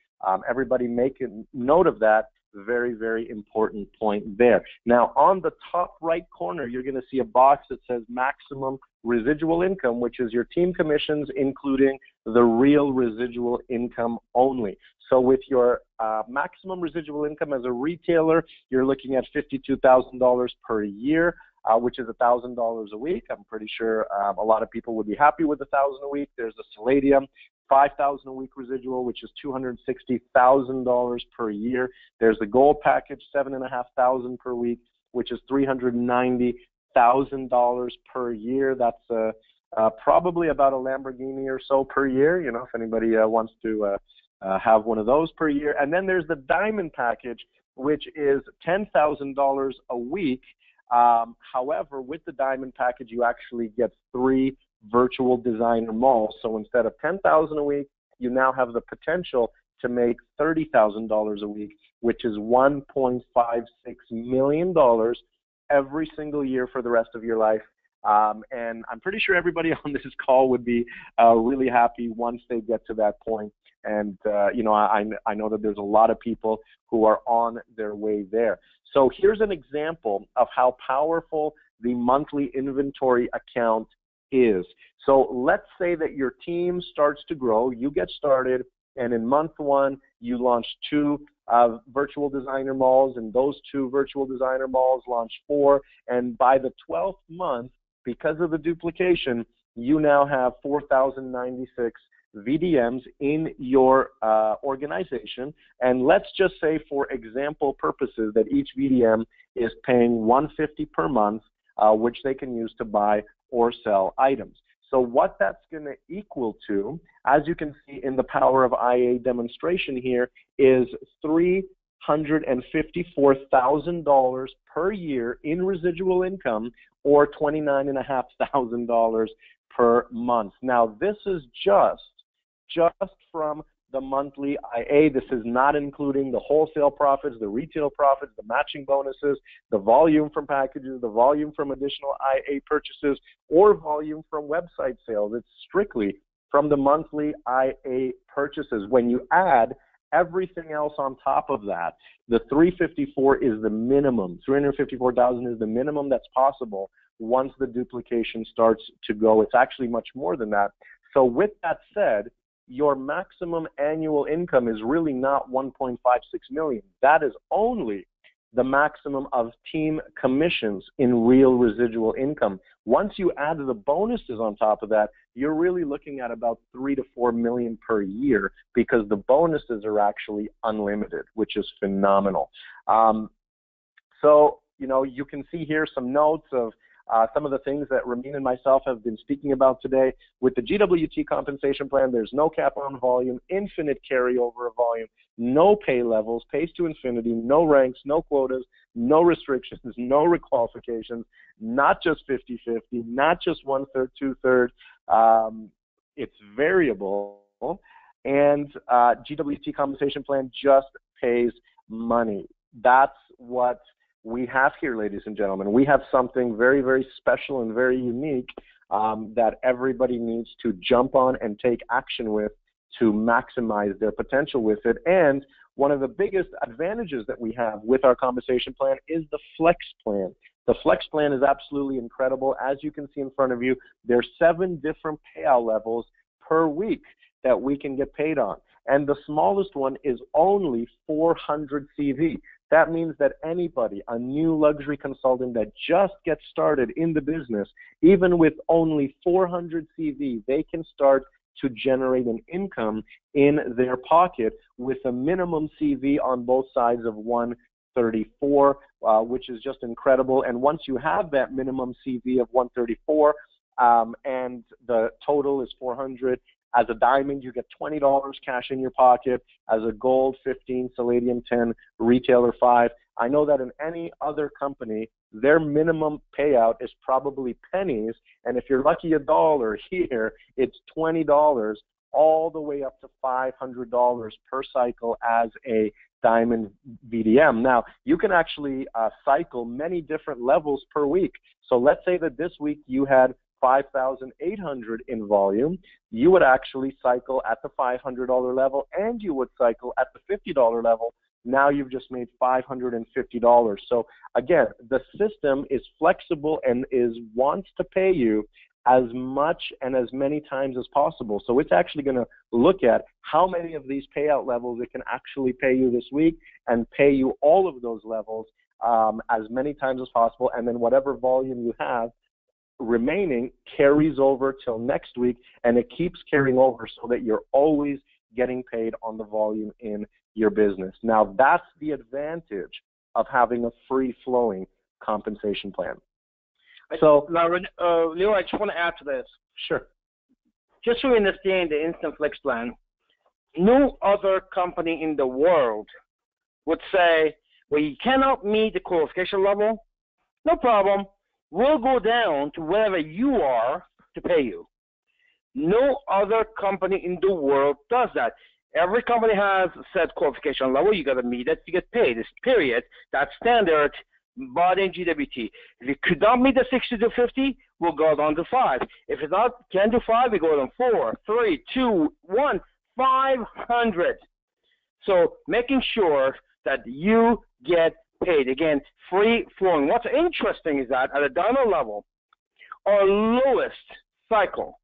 Speaker 1: everybody make a note of that. Very, very important point there. Now, on the top right corner, you're going to see a box that says maximum residual income, which is your team commissions, including the real residual income only. So with your maximum residual income as a retailer, you're looking at $52,000 per year, which is $1,000 a week. I'm pretty sure a lot of people would be happy with $1,000 a week. There's the Palladium, $5,000 a week residual, which is $260,000 per year. There's the Gold package, $7,500 per week, which is $390,000 per year. That's probably about a Lamborghini or so per year, you know, if anybody wants to have one of those per year. And then there's the Diamond package, which is $10,000 a week. However, with the Diamond package, you actually get 3 virtual designer malls. So instead of $10,000 a week, you now have the potential to make $30,000 a week, which is $1.56 million every single year for the rest of your life. And I'm pretty sure everybody on this call would be really happy once they get to that point. And, you know, I know that there's a lot of people who are on their way there. So here's an example of how powerful the monthly inventory account is. So let's say that your team starts to grow, you get started, and in month 1, you launch 2 virtual designer malls, and those 2 virtual designer malls launch 4, and by the 12th month, because of the duplication, you now have 4,096 VDMs in your organization. And let's just say, for example purposes, that each VDM is paying $150 per month, which they can use to buy or sell items. So what that's going to equal to, as you can see in the Power of IA demonstration here, is $354,000 per year in residual income, or $29,500 per month. Now, this is just from the monthly IA. This is not including the wholesale profits, the retail profits, the matching bonuses, the volume from packages, the volume from additional IA purchases, or volume from website sales. It's strictly from the monthly IA purchases. When you add everything else on top of that, the 354 is the minimum. 354,000 is the minimum that's possible once the duplication starts to go. It's actually much more than that. So with that said, your maximum annual income is really not 1.56 million. That is only the maximum of team commissions in real residual income. Once you add the bonuses on top of that, you're really looking at about 3 to 4 million per year, because the bonuses are actually unlimited, which is phenomenal. So, you know, you can see here some notes of some of the things that Ramin and myself have been speaking about today. With the GWT compensation plan, there's no cap on volume, infinite carryover of volume, no pay levels, pays to infinity, no ranks, no quotas, no restrictions, no requalifications, not just 50-50, not just 1/3, 2/3. It's variable, and GWT compensation plan just pays money. That's what we have here, ladies and gentlemen. We have something very, very special and very unique that everybody needs to jump on and take action with to maximize their potential with it. And one of the biggest advantages that we have with our compensation plan is the Flex plan. The Flex plan is absolutely incredible. As you can see in front of you, there's 7 different payout levels per week that we can get paid on. And the smallest one is only 400 CV. That means that anybody, a new luxury consultant that just gets started in the business, even with only 400 CV, they can start to generate an income in their pocket with a minimum CV on both sides of 134, which is just incredible. And once you have that minimum CV of 134 and the total is 400, as a diamond, you get $20 cash in your pocket. As a gold, 15, Palladium 10, retailer 5. I know that in any other company, their minimum payout is probably pennies, and if you're lucky $1 here, it's $20 all the way up to $500 per cycle as a diamond VDM. Now, you can actually cycle many different levels per week. So let's say that this week you had 5,800 in volume, you would actually cycle at the $500 level, and you would cycle at the $50 level. Now you've just made $550. So again, the system is flexible and wants to pay you as much and as many times as possible. So it's actually going to look at how many of these payout levels it can actually pay you this week and pay you all of those levels as many times as possible, and then whatever volume you have remaining carries over till next week, and it keeps carrying over so that you're always getting paid on the volume in your business. Now, that's the advantage of having a free-flowing compensation plan. So,
Speaker 2: now, Lior, I just want to add to this.
Speaker 1: Sure.
Speaker 2: Just so you understand the Instant Flex plan, no other company in the world would say, well, you cannot meet the qualification level, no problem. We'll go down to wherever you are to pay you. No other company in the world does that. Every company has a set qualification level. You got to meet it, you get paid. It's period. That's standard, but in GWT. If you could not meet the 60 to 50, we'll go down to 5. If it's not, can do 5, we go down 4, 3, 2, 1, 500. So making sure that you get paid. Again, free flowing. What's interesting is that at a diamond level, our lowest cycle,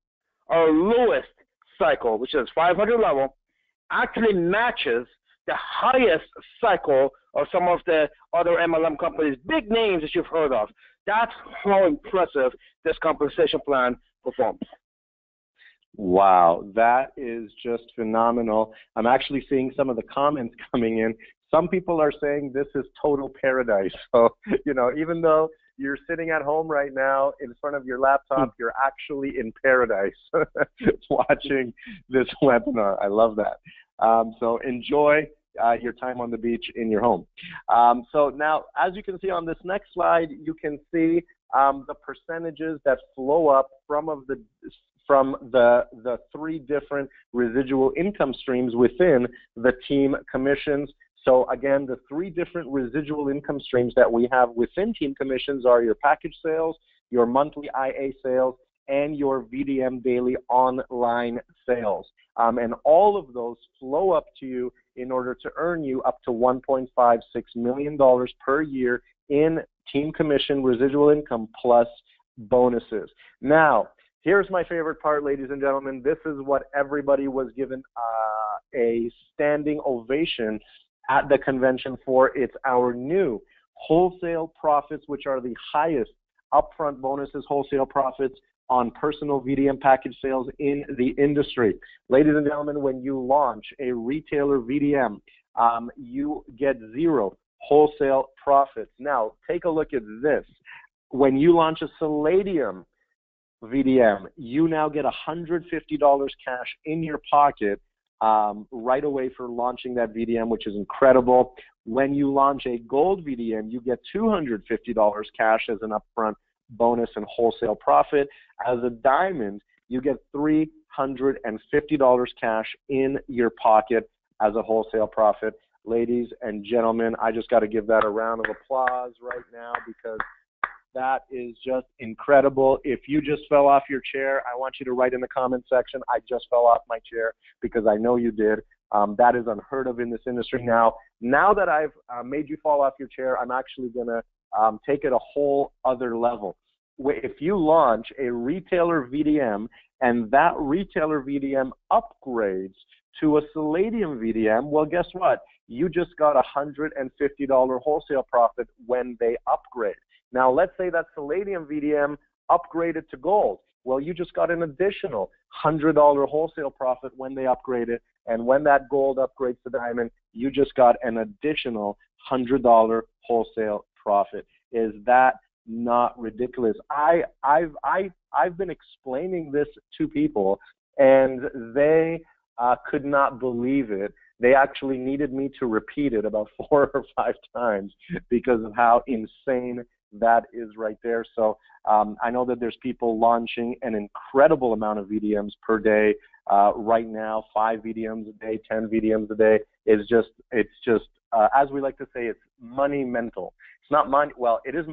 Speaker 2: which is 500 level, actually matches the highest cycle of some of the other MLM companies, big names that you've heard of. That's how impressive this compensation plan performs.
Speaker 1: Wow, that is just phenomenal. I'm actually seeing some of the comments coming in. Some people are saying this is total paradise. So, even though you're sitting at home right now in front of your laptop, you're actually in paradise watching this webinar. I love that. So enjoy your time on the beach in your home. So now, as you can see on this next slide, you can see the percentages that flow up from the 3 different residual income streams within the team commissions. So again, the 3 different residual income streams that we have within team commissions are your package sales, your monthly IA sales, and your VDM daily online sales. And all of those flow up to you in order to earn you up to $1.56 million per year in team commission residual income plus bonuses. Now, here's my favorite part, ladies and gentlemen. This is what everybody was given a standing ovation at the convention for. It's our new wholesale profits, which are the highest upfront bonuses, wholesale profits on personal VDM package sales in the industry. Ladies and gentlemen, when you launch a retailer VDM, you get 0 wholesale profits. Now, take a look at this. When you launch a Palladium VDM, you now get $150 cash in your pocket right away for launching that VDM, which is incredible. When you launch a gold VDM, you get $250 cash as an upfront bonus and wholesale profit. As a diamond, you get $350 cash in your pocket as a wholesale profit. Ladies and gentlemen, I just got to give that a round of applause right now because that is just incredible. If you just fell off your chair, I want you to write in the comment section, I just fell off my chair, because I know you did. That is unheard of in this industry. Now that I've made you fall off your chair, I'm actually going to take it a whole other level. If you launch a retailer VDM and that retailer VDM upgrades to a Palladium VDM, well, guess what? You just got a $150 wholesale profit when they upgrade. Now, let's say that Palladium VDM upgraded to gold. Well, you just got an additional $100 wholesale profit when they upgrade it. And when that gold upgrades to diamond, you just got an additional $100 wholesale profit. Is that not ridiculous? I've been explaining this to people, and they could not believe it. They actually needed me to repeat it about 4 or 5 times because of how insane that is right there. So I know that there's people launching an incredible amount of VDMs per day right now. 5 VDMs a day, 10 VDMs a day. It's just as we like to say, it's monumental. It's not well, it is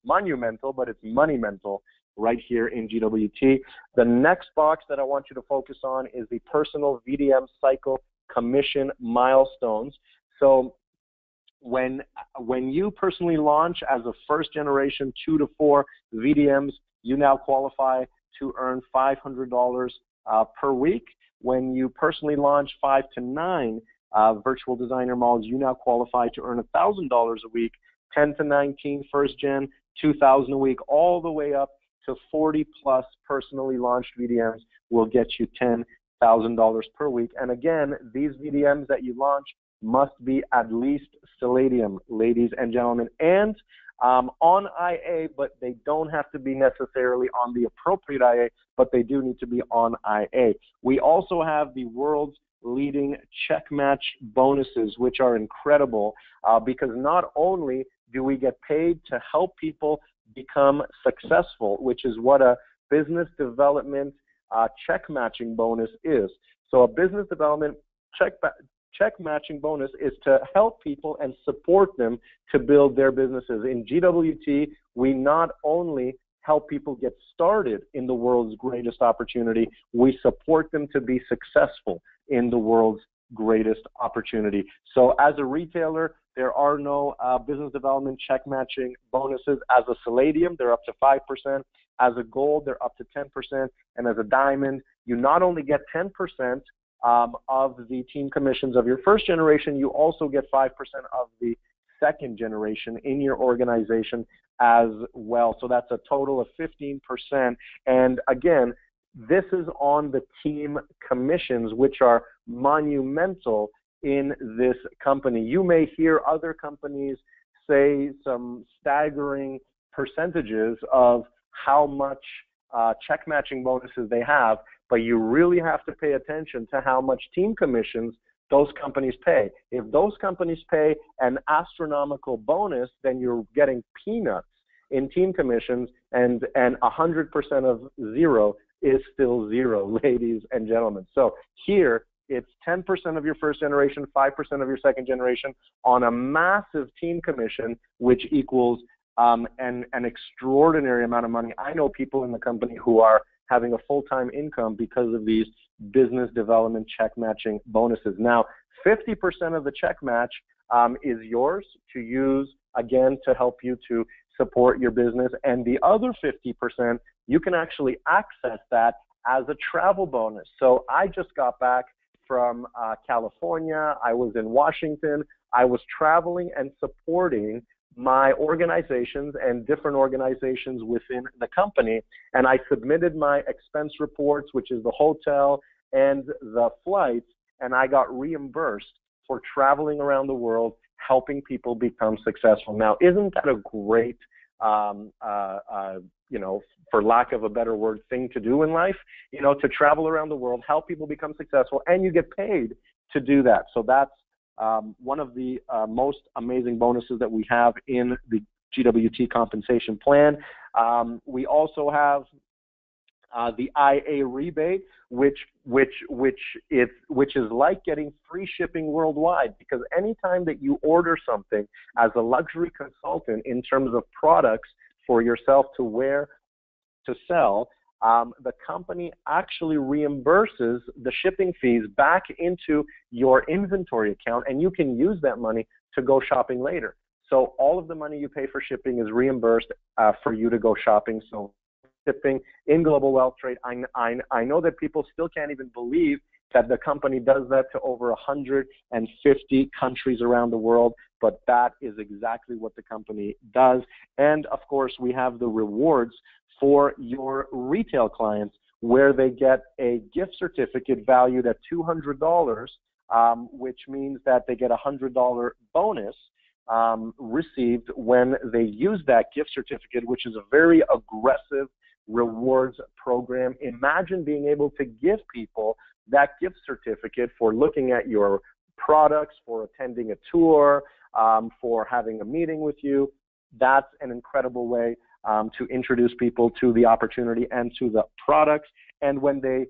Speaker 1: monumental, but it's monumental right here in GWT. The next box that I want you to focus on is the personal VDM cycle commission milestones. So when you personally launch as a first generation 2 to 4 VDMs, you now qualify to earn $500 per week. When you personally launch 5 to 9 virtual designer models, you now qualify to earn $1,000 a week. 10 to 19 first gen, $2,000 a week, all the way up to 40 plus personally launched VDMs will get you $10,000 per week. And again, these VDMs that you launch must be at least Palladium, ladies and gentlemen, and on IA, but they don't have to be necessarily on the appropriate IA, but they do need to be on IA. We also have the world's leading check match bonuses, which are incredible because not only do we get paid to help people become successful, which is what a business development check matching bonus is. So a business development check matching bonus is to help people and support them to build their businesses. In GWT, we not only help people get started in the world's greatest opportunity, we support them to be successful in the world's greatest opportunity. So as a retailer, there are no business development check matching bonuses. As a Palladium, they're up to 5%. As a gold, they're up to 10%. And as a diamond, you not only get 10% of the team commissions of your first generation, you also get 5% of the second generation in your organization as well. So that's a total of 15%. And again, this is on the team commissions, which are monumental in this company. You may hear other companies say some staggering percentages of how much check matching bonuses they have, but you really have to pay attention to how much team commissions those companies pay. If those companies pay an astronomical bonus, then you're getting peanuts in team commissions, and 100% of zero is still zero, ladies and gentlemen. So here, it's 10% of your first generation, 5% of your second generation on a massive team commission, which equals an extraordinary amount of money. I know people in the company who are having a full-time income because of these business development check matching bonuses. Now, 50% of the check match is yours to use, again, to help you to support your business. And the other 50%, you can actually access that as a travel bonus. So I just got back from California. I was in Washington. I was traveling and supporting my organizations and different organizations within the company. And I submitted my expense reports, which is the hotel and the flights, and I got reimbursed for traveling around the world, helping people become successful. Now, isn't that a great, for lack of a better word, thing to do in life? You know, to travel around the world, help people become successful, and you get paid to do that. So that's one of the most amazing bonuses that we have in the GWT compensation plan. We also have the IA rebate, which is like getting free shipping worldwide, because anytime that you order something as a luxury consultant in terms of products for yourself to wear, to sell, the company actually reimburses the shipping fees back into your inventory account, and you can use that money to go shopping later. So all of the money you pay for shipping is reimbursed for you to go shopping. So shipping in global wealth trade, I know that people still can't even believe that the company does that to over 150 countries around the world, but that is exactly what the company does. And of course, we have the rewards for your retail clients, where they get a gift certificate valued at $200, which means that they get a $100 bonus received when they use that gift certificate, which is a very aggressive rewards program. Imagine being able to give people that gift certificate for looking at your products, for attending a tour, for having a meeting with you. That's an incredible way to introduce people to the opportunity and to the products. And when they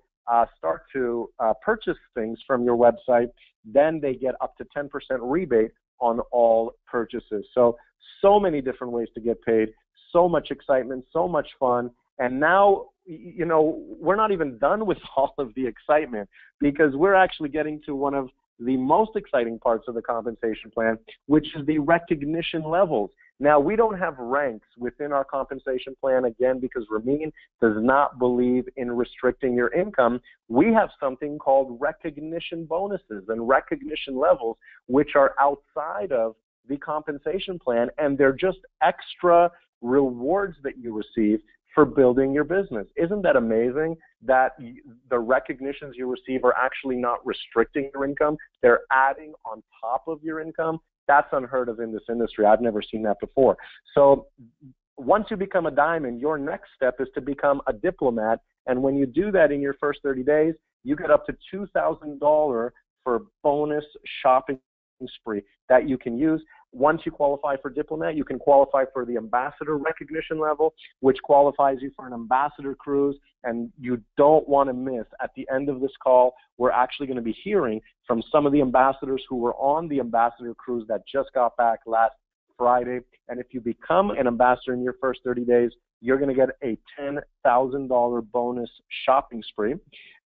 Speaker 1: start to purchase things from your website, then they get up to 10% rebate on all purchases. So many different ways to get paid, so much excitement, so much fun. And now, you know, we're not even done with all of the excitement, because we're actually getting to one of the most exciting parts of the compensation plan, which is the recognition levels. Now, we don't have ranks within our compensation plan, again, because Ramin does not believe in restricting your income. We have something called recognition bonuses and recognition levels, which are outside of the compensation plan, and they're just extra rewards that you receive for building your business. Isn't that amazing that the recognitions you receive are actually not restricting your income? They're adding on top of your income. That's unheard of in this industry. I've never seen that before. So once you become a diamond, your next step is to become a diplomat. And when you do that in your first 30 days, you get up to $2,000 for bonus shopping spree that you can use. Once you qualify for diplomat, you can qualify for the ambassador recognition level, which qualifies you for an ambassador cruise. And you don't want to miss, at the end of this call, we're actually going to be hearing from some of the ambassadors who were on the ambassador cruise that just got back last Friday. And if you become an ambassador in your first 30 days, you're going to get a $10,000 bonus shopping spree.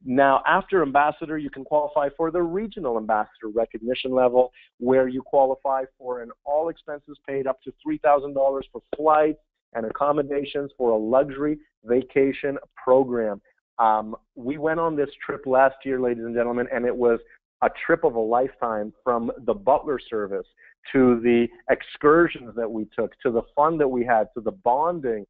Speaker 1: Now, after ambassador, you can qualify for the regional ambassador recognition level, where you qualify for an all expenses paid up to $3,000 for flights and accommodations for a luxury vacation program. We went on this trip last year, ladies and gentlemen, and it was a trip of a lifetime, from the butler service to the excursions that we took, to the fun that we had, to the bonding.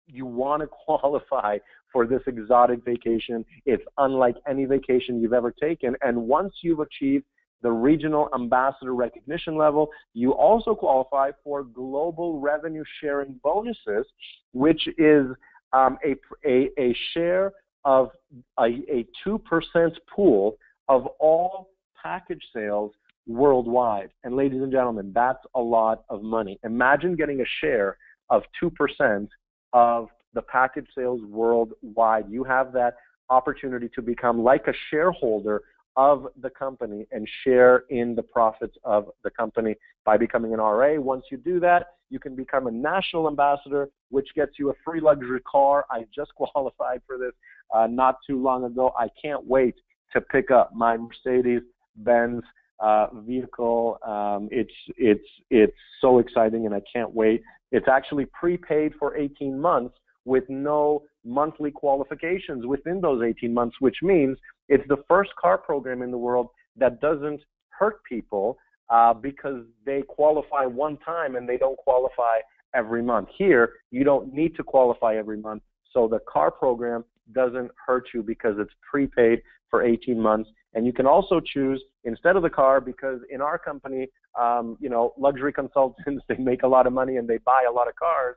Speaker 1: You want to qualify for this exotic vacation. It's unlike any vacation you've ever taken. And once you've achieved the regional ambassador recognition level, you also qualify for global revenue sharing bonuses, which is a share of a 2% pool of all package sales worldwide. And ladies and gentlemen, that's a lot of money. Imagine getting a share of 2% of the package sales worldwide. You have that opportunity to become like a shareholder of the company and share in the profits of the company by becoming an RA. Once you do that, you can become a national ambassador, which gets you a free luxury car. I just qualified for this not too long ago. I can't wait to pick up my Mercedes-Benz vehicle. It's so exciting, and I can't wait. It's actually prepaid for 18 months with no monthly qualifications within those 18 months, which means it's the first car program in the world that doesn't hurt people because they qualify one time and they don't qualify every month. Here, you don't need to qualify every month, so the car program doesn't hurt you because it's prepaid for 18 months. And you can also choose instead of the car, because in our company, you know, luxury consultants, they make a lot of money and they buy a lot of cars.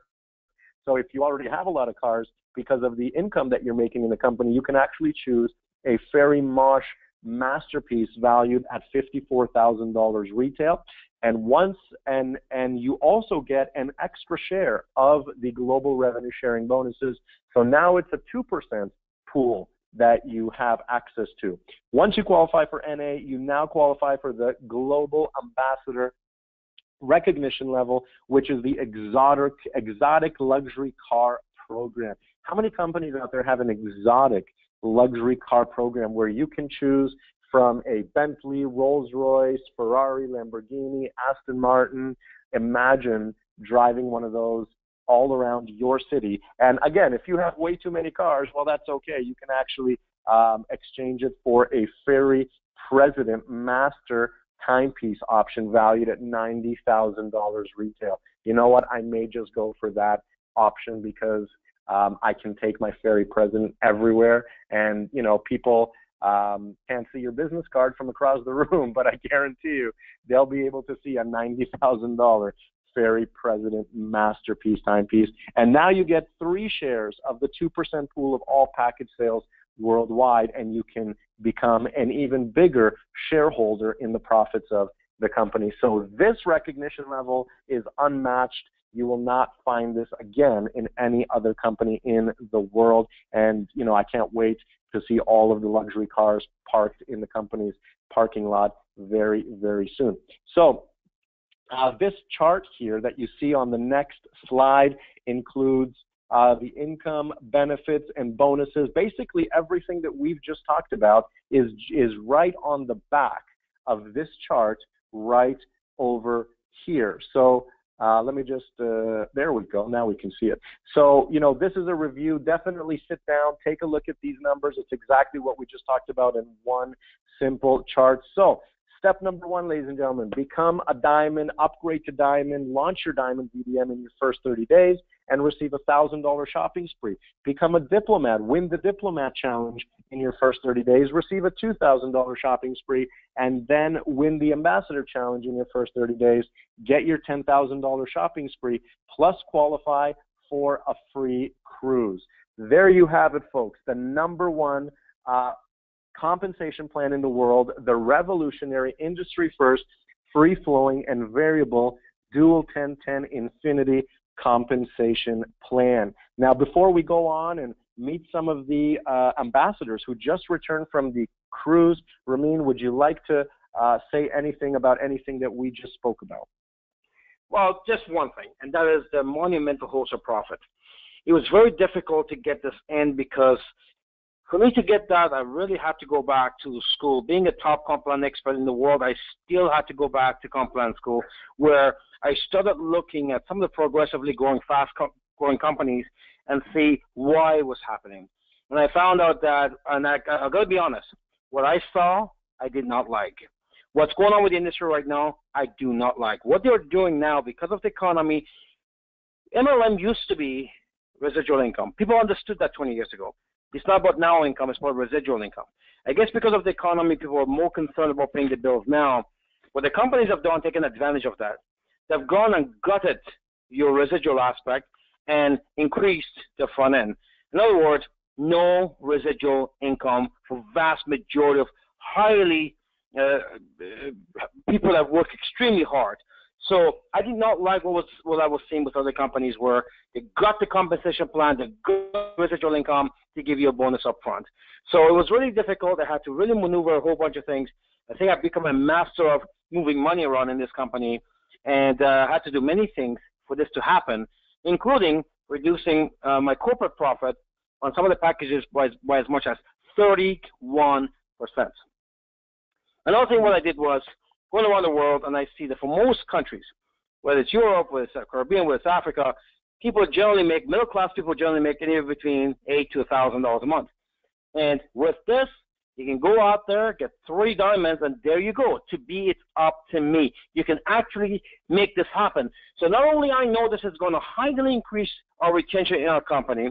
Speaker 1: So if you already have a lot of cars, because of the income that you're making in the company, you can actually choose a Ferry Mosh masterpiece valued at $54,000 retail. And you also get an extra share of the global revenue sharing bonuses. So now it's a 2% pool that you have access to. Once you qualify for NA, you now qualify for the global ambassador recognition level, which is the exotic luxury car program. How many companies out there have an exotic luxury car program where you can choose from a Bentley, Rolls-Royce, Ferrari, Lamborghini, Aston Martin? Imagine driving one of those all around your city. And again, if you have way too many cars, well, that's okay. You can actually exchange it for a Ferry President Master timepiece option valued at $90,000 retail. You know what? I may just go for that option because I can take my ferry president everywhere, and people can't see your business card from across the room, but I guarantee you they'll be able to see a $90,000 ferry president masterpiece timepiece. And now you get 3 shares of the 2% pool of all package sales worldwide, and you can become an even bigger shareholder in the profits of the company. So this recognition level is unmatched. You will not find this again in any other company in the world. And, I can't wait to see all of the luxury cars parked in the company's parking lot very, very soon. So this chart here that you see on the next slide includes the income, benefits, and bonuses. Basically, everything that we've just talked about is right on the back of this chart right over here. So let me just, there we go. Now we can see it. So, this is a review. Definitely sit down, take a look at these numbers. It's exactly what we just talked about in one simple chart. So step number 1, ladies and gentlemen, become a diamond, upgrade to diamond, launch your diamond VDM in your first 30 days, and receive a $1,000 shopping spree. Become a diplomat, win the diplomat challenge in your first 30 days, receive a $2,000 shopping spree, and then win the ambassador challenge in your first 30 days, get your $10,000 shopping spree, plus qualify for a free cruise. There you have it, folks, the #1 compensation plan in the world, the revolutionary, industry first, free-flowing, and variable dual 10/10 infinity compensation plan. Now, before we go on and meet some of the ambassadors who just returned from the cruise, Ramin, would you like to say anything about anything that we just spoke about?
Speaker 2: Well, just one thing, and that is the monumental wholesale profit. It was very difficult to get this in because for me to get that, I really had to go back to school. Being a top comp plan expert in the world, I still had to go back to comp plan school, where I started looking at some of the progressively growing, fast-growing companies and see why it was happening. And I found out that, and I've got to be honest, what I saw, I did not like. What's going on with the industry right now, I do not like. What they're doing now, because of the economy, MLM used to be residual income. People understood that 20 years ago. It's not about now income, it's about residual income. I guess because of the economy, people are more concerned about paying the bills now. What the companies have done, taken advantage of that. They've gone and gutted your residual aspect and increased the front end. In other words, no residual income for vast majority of highly people that work extremely hard. So I did not like what I was seeing with other companies where they got the compensation plan, they got residual income to give you a bonus up front. So it was really difficult. I had to really maneuver a whole bunch of things. I think I've become a master of moving money around in this company, and I had to do many things for this to happen, including reducing my corporate profit on some of the packages by as much as 31%. Another thing what I did was going around the world, and I see that for most countries, whether it's Europe, whether it's the Caribbean, whether it's Africa, people generally make, middle-class people generally make anywhere between $8,000 to $1,000 a month. And with this, you can go out there, get 3 diamonds, and there you go. To be, it's up to me. You can actually make this happen. So not only I know this is going to highly increase our retention in our company,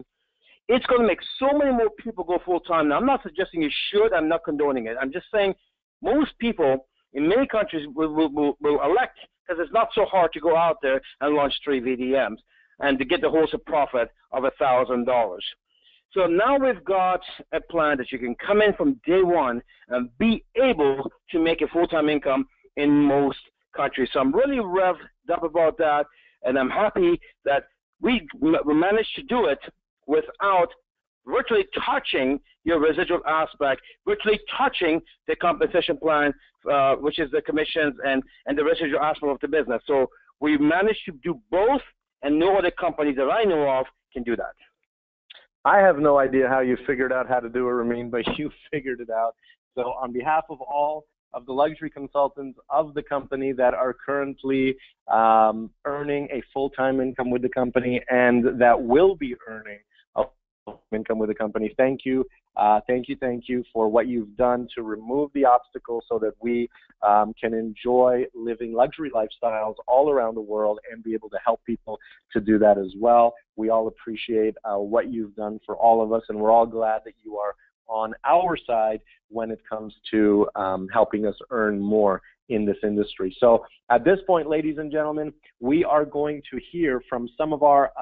Speaker 2: it's going to make so many more people go full-time. Now, I'm not suggesting you should. I'm not condoning it. I'm just saying most people in many countries will elect, because it's not so hard to go out there and launch 3 VDMs and to get the wholesale profit of $1,000. So now we've got a plan that you can come in from day one and be able to make a full-time income in most countries. So I'm really revved up about that, and I'm happy that we managed to do it without virtually touching your residual aspect, virtually touching the compensation plan, which is the commissions and the residual aspect of the business. So we managed to do both, and no other company that I know of can do that.
Speaker 1: I have no idea how you figured out how to do it, Ramin, but you figured it out. So on behalf of all of the luxury consultants of the company that are currently earning a full-time income with the company and that will be earning a full-time income with the company, thank you Thank you for what you've done to remove the obstacles so that we can enjoy living luxury lifestyles all around the world and be able to help people to do that as well. We all appreciate what you've done for all of us, and we're all glad that you are on our side when it comes to helping us earn more in this industry. So at this point, ladies and gentlemen, we are going to hear from some of our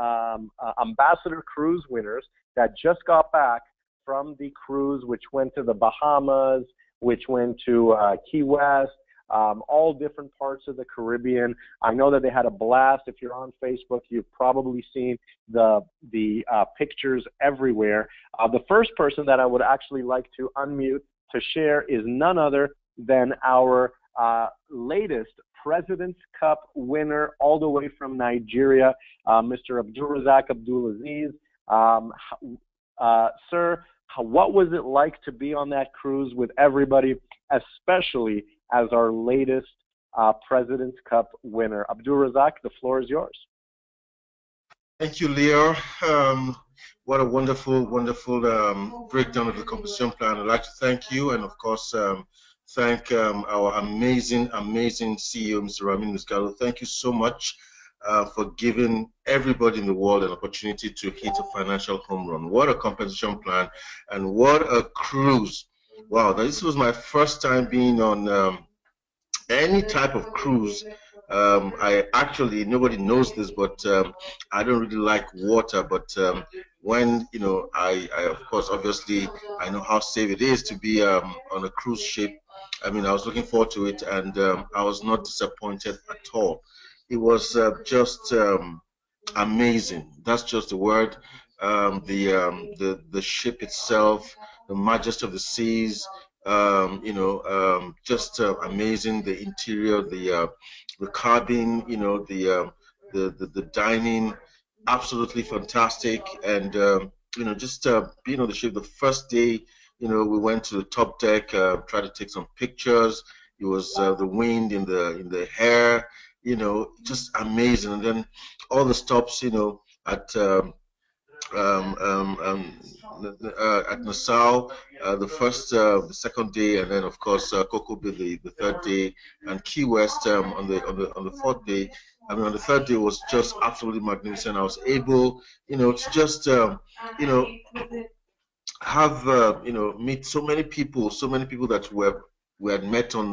Speaker 1: Ambassador Cruise winners that just got back from the cruise, which went to the Bahamas, which went to Key West, all different parts of the Caribbean. I know that they had a blast. If you're on Facebook, you've probably seen the pictures everywhere. The first person that I would actually like to unmute to share is none other than our latest President's Cup winner, all the way from Nigeria, Mr. Abdulrazak Abdulaziz. Sir, what was it like to be on that cruise with everybody, especially as our latest President's Cup winner? Abdulrazak, the floor is yours.
Speaker 3: Thank you, Lior. What a wonderful, wonderful breakdown of the compensation plan. I'd like to thank you, and of course, thank our amazing, amazing CEO, Mr. Ramin Mesgarlou. Thank you so much for giving everybody in the world an opportunity to hit a financial home run. What a compensation plan, and what a cruise. Wow, this was my first time being on any type of cruise. I actually, nobody knows this, but I don't really like water, but when, you know, I of course, obviously, I know how safe it is to be on a cruise ship. I mean, I was looking forward to it, and I was not disappointed at all. It was just amazing. That's just the word. The ship itself, the majesty of the seas, just amazing. The interior, the cabin, you know, the dining, absolutely fantastic. And just being on the ship the first day, you know, we went to the top deck, tried to take some pictures. It was the wind in the hair, you know, just amazing. And then all the stops, you know, at Nassau, the second day, and then of course Coco Bay the third day, and Key West on the fourth day. I mean, on the third day was just absolutely magnificent. I was able, you know, to just have meet so many people that we had met on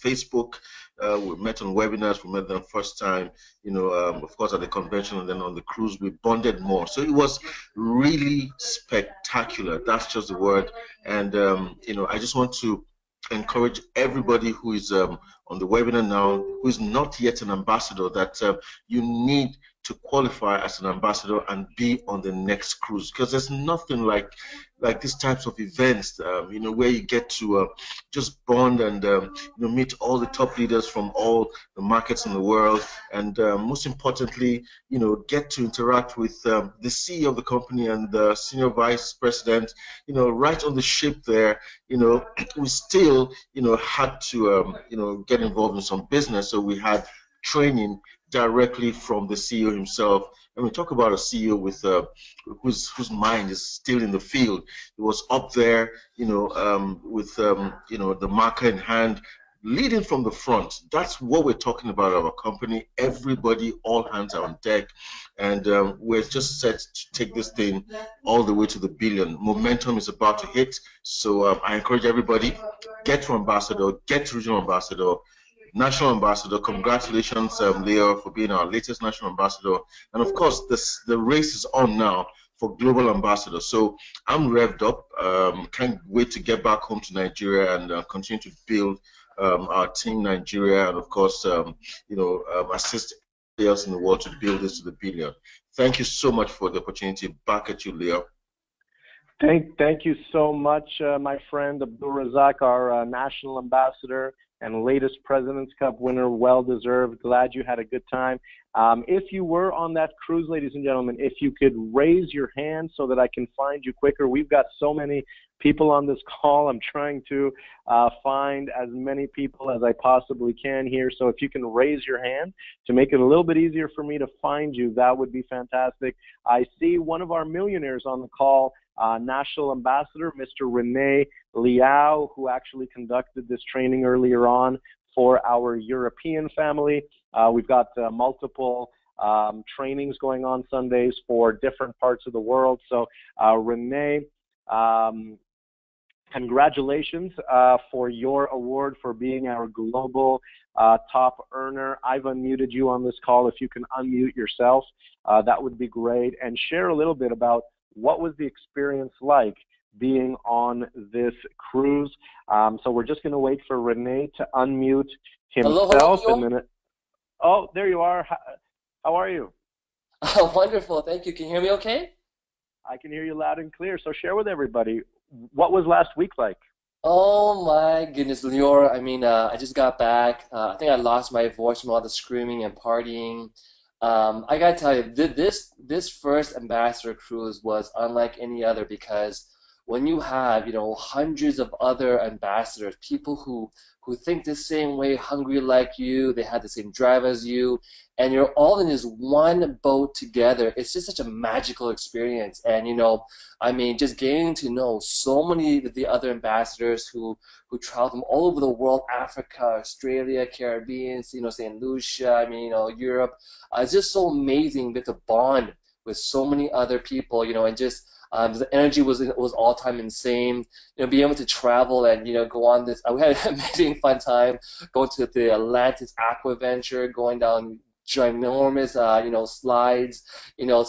Speaker 3: Facebook. We met on webinars. We met them first time, of course, at the convention, and then on the cruise we bonded more. So it was really spectacular. That's just the word. And I just want to encourage everybody who is on the webinar now, who is not yet an ambassador, that you need to qualify as an ambassador and be on the next cruise, because there's nothing like these types of events, where you get to just bond and meet all the top leaders from all the markets in the world, and most importantly, get to interact with the CEO of the company and the senior vice president, right on the ship there. We still, had to, get involved in some business, so we had training directly from the CEO himself. And we talk about a CEO with whose mind is still in the field. He was up there, with the marker in hand, leading from the front. That's what we're talking about, our company. Everybody, all hands are on deck, and we're just set to take this thing all the way to the billion. Momentum is about to hit, so I encourage everybody, get to ambassador, get to regional ambassador, national ambassador. Congratulations, Lior, for being our latest national ambassador. And of course, the race is on now for global ambassador. So I'm revved up. Can't wait to get back home to Nigeria and continue to build our team Nigeria, and of course, assist else in the world to build this to the billion. Thank you so much for the opportunity. Back at you, Lior.
Speaker 1: Thank you so much, my friend Abdulrazak, our national ambassador and latest President's Cup winner. Well deserved. Glad you had a good time. If you were on that cruise, ladies and gentlemen, if you could raise your hand so that I can find you quicker. We've got so many people on this call. I'm trying to find as many people as I possibly can here. So if you can raise your hand to make it a little bit easier for me to find you, that would be fantastic. I see one of our millionaires on the call, national ambassador, Mr. Rene Lior, who actually conducted this training earlier on for our European family. We've got multiple trainings going on Sundays for different parts of the world. So Rene, congratulations for your award for being our global top earner. I've unmuted you on this call. If you can unmute yourself, that would be great. And share a little bit about what was the experience like being on this cruise. So we're just going to wait for Rene to unmute himself.
Speaker 4: Hello,
Speaker 1: and then oh, there you are. How are you?
Speaker 4: Wonderful. Thank you. Can you hear me okay?
Speaker 1: I can hear you loud and clear. So share with everybody, what was last week like?
Speaker 4: Oh my goodness, Lior. I mean, I just got back. I think I lost my voice from all the screaming and partying. I gotta tell you, this first ambassador cruise was unlike any other because when you have, hundreds of other ambassadors, people who think the same way, hungry like you, they had the same drive as you, and you're all in this one boat together. It's just such a magical experience. And I mean, just getting to know so many of the other ambassadors who travel from all over the world, Africa, Australia, Caribbean, St. Lucia, I mean, Europe. It's just so amazing to bond with so many other people, and just the energy was all time insane. Being able to travel and go on this, we had an amazing fun time going to the Atlantis Aqua Venture, going down ginormous slides,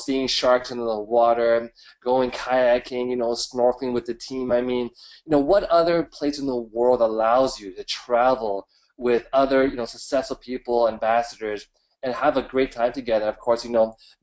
Speaker 4: seeing sharks in the water, going kayaking, snorkeling with the team. I mean, what other place in the world allows you to travel with other successful people, ambassadors, and have a great time together? Of course,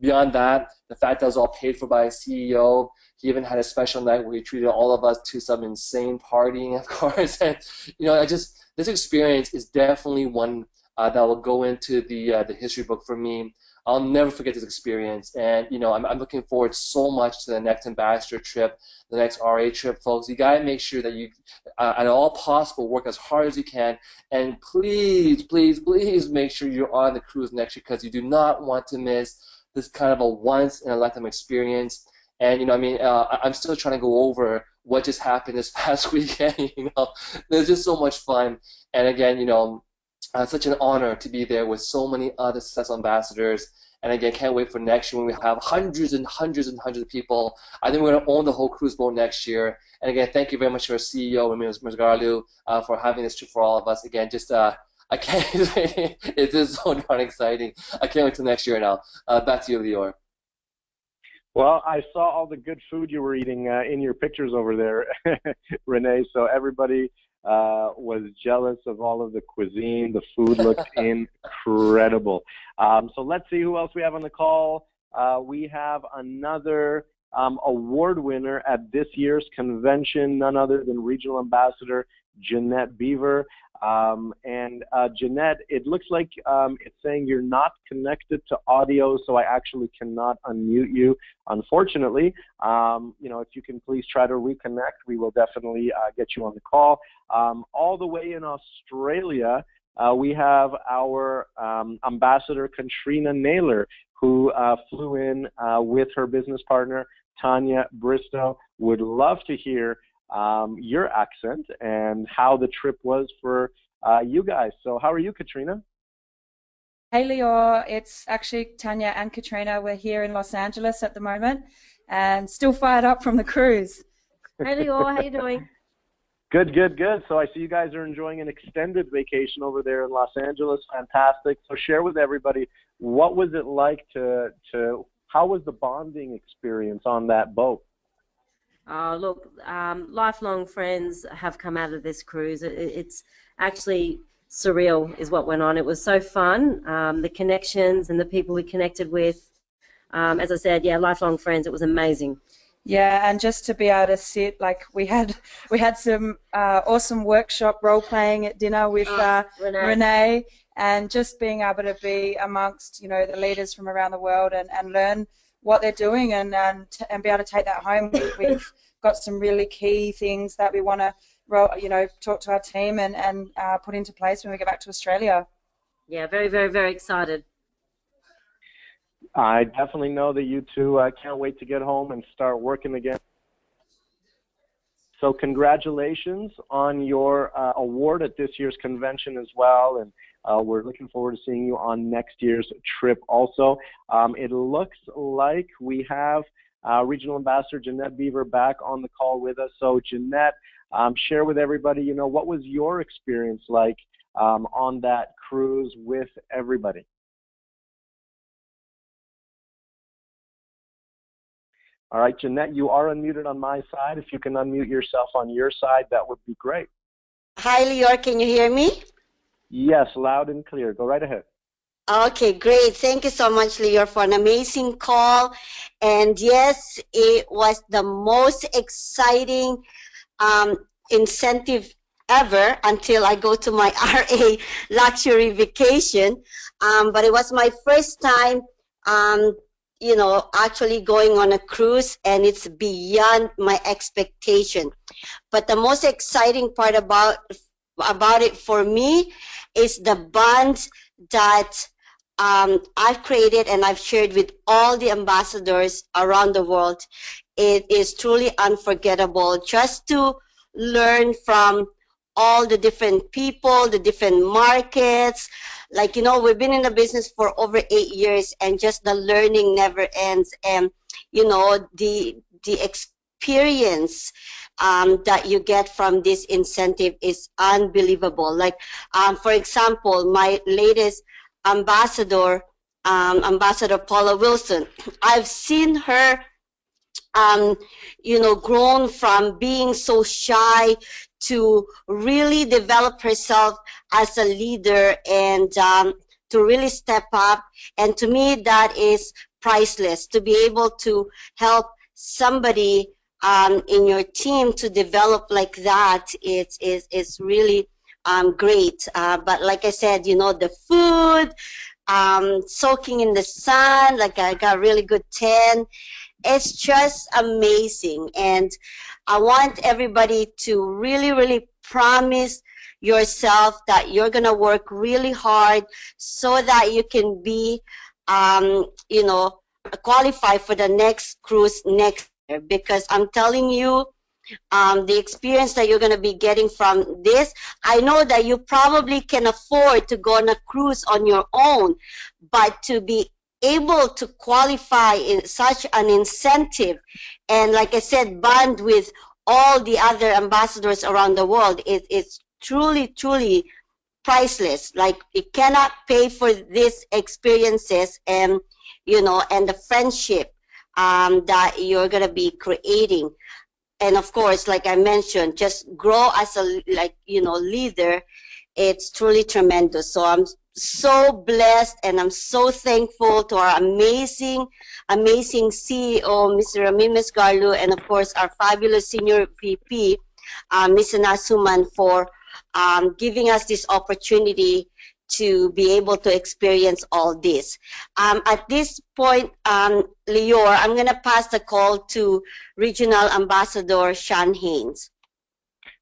Speaker 4: beyond that, the fact that it was all paid for by a CEO. He even had a special night where he treated all of us to some insane partying, of course. And this experience is definitely one that will go into the history book for me. I'll never forget this experience, and I'm looking forward so much to the next ambassador trip, the next RA trip, folks. You gotta make sure that you, at all possible, work as hard as you can, and please, please, please make sure you're on the cruise next year because you do not want to miss this kind of a once-in-a-lifetime experience. And I'm still trying to go over what just happened this past weekend. There's just so much fun, and again, such an honor to be there with so many other successful ambassadors. And again, can't wait for next year when we have hundreds and hundreds and hundreds of people. I think we're going to own the whole cruise boat next year. And again, thank you very much to our CEO, Ramin, Mesgarlou, for having this trip for all of us. Again, just I can't. It is so darn exciting. I can't wait till next year now. Back to you, Lior.
Speaker 1: Well, I saw all the good food you were eating in your pictures over there, Rene. So everybody was jealous of all of the cuisine. The food looked incredible. So let's see who else we have on the call. We have another award winner at this year's convention, none other than Regional Ambassador Jeanette Beaver. And Jeanette, it looks like it's saying you're not connected to audio, so I actually cannot unmute you, unfortunately. If you can please try to reconnect, we will definitely get you on the call. All the way in Australia, we have our ambassador, Katrina Naylor, who flew in with her business partner, Tanya Bristow. Would love to hear your accent and how the trip was for you guys. So how are you, Katrina?
Speaker 5: Hey, Lior. It's actually Tanya and Katrina. We're here in Los Angeles at the moment and still fired up from the cruise.
Speaker 6: Hey, Lior. How you doing?
Speaker 1: Good, good, good. So I see you guys are enjoying an extended vacation over there in Los Angeles. Fantastic. So share with everybody, what was it like how was the bonding experience on that boat?
Speaker 6: Look, lifelong friends have come out of this cruise. It's actually surreal is what went on. It was so fun. The connections and the people we connected with. As I said, yeah, lifelong friends. It was amazing.
Speaker 5: Yeah, and just to be able to sit, like we had some awesome workshop role playing at dinner with Renee, and just being able to be amongst the leaders from around the world and learn what they're doing and be able to take that home. We've got some really key things that we want to talk to our team and put into place when we get back to Australia.
Speaker 6: Yeah, very, very, very excited.
Speaker 1: I definitely know that you two can't wait to get home and start working again. So congratulations on your award at this year's convention as well, and we're looking forward to seeing you on next year's trip also. It looks like we have Regional Ambassador Jeanette Beaver back on the call with us. So Jeanette, share with everybody, you know, what was your experience like on that cruise with everybody? All right, Jeanette, you are unmuted on my side. If you can unmute yourself on your side, that would be great.
Speaker 7: Hi, Lior. Can you hear me?
Speaker 1: Yes, loud and clear. Go right ahead.
Speaker 7: Okay, great. Thank you so much, Lior, for an amazing call. And yes, it was the most exciting incentive ever until I go to my RA luxury vacation. But it was my first time you know, actually going on a cruise, and it's beyond my expectation. But the most exciting part about it for me is the bond that I've created and I've shared with all the ambassadors around the world. It is truly unforgettable just to learn from all the different people, the different markets. Like, you know, we've been in the business for over 8 years, and just the learning never ends. And, you know, the experience that you get from this incentive is unbelievable. Like, for example, my latest ambassador, Ambassador Paula Wilson, I've seen her, you know, grown from being so shy to really develop herself as a leader and to really step up. And to me, that is priceless, to be able to help somebody in your team to develop like that. It's really great. But like I said, you know, the food, soaking in the sun, like I got really good tan. It's just amazing. And I want everybody to really, really promise yourself that you're going to work really hard so that you can be, you know, qualify for the next cruise next year. Because I'm telling you, the experience that you're going to be getting from this, I know that you probably can afford to go on a cruise on your own, but to be able to qualify in such an incentive, and like I said, bond with all the other ambassadors around the world, it's truly, truly priceless. Like, you cannot pay for these experiences, and, you know, and the friendship that you're going to be creating. And of course, like I mentioned, just grow as a, like, you know, leader. It's truly tremendous. So I'm so blessed, and I'm so thankful to our amazing CEO, Mr. Ramin Mesgarlou, and of course our fabulous senior VP, Ms. Nasuman, for giving us this opportunity to be able to experience all this. At this point, Lior, I'm going to pass the call to Regional Ambassador Sean Haynes.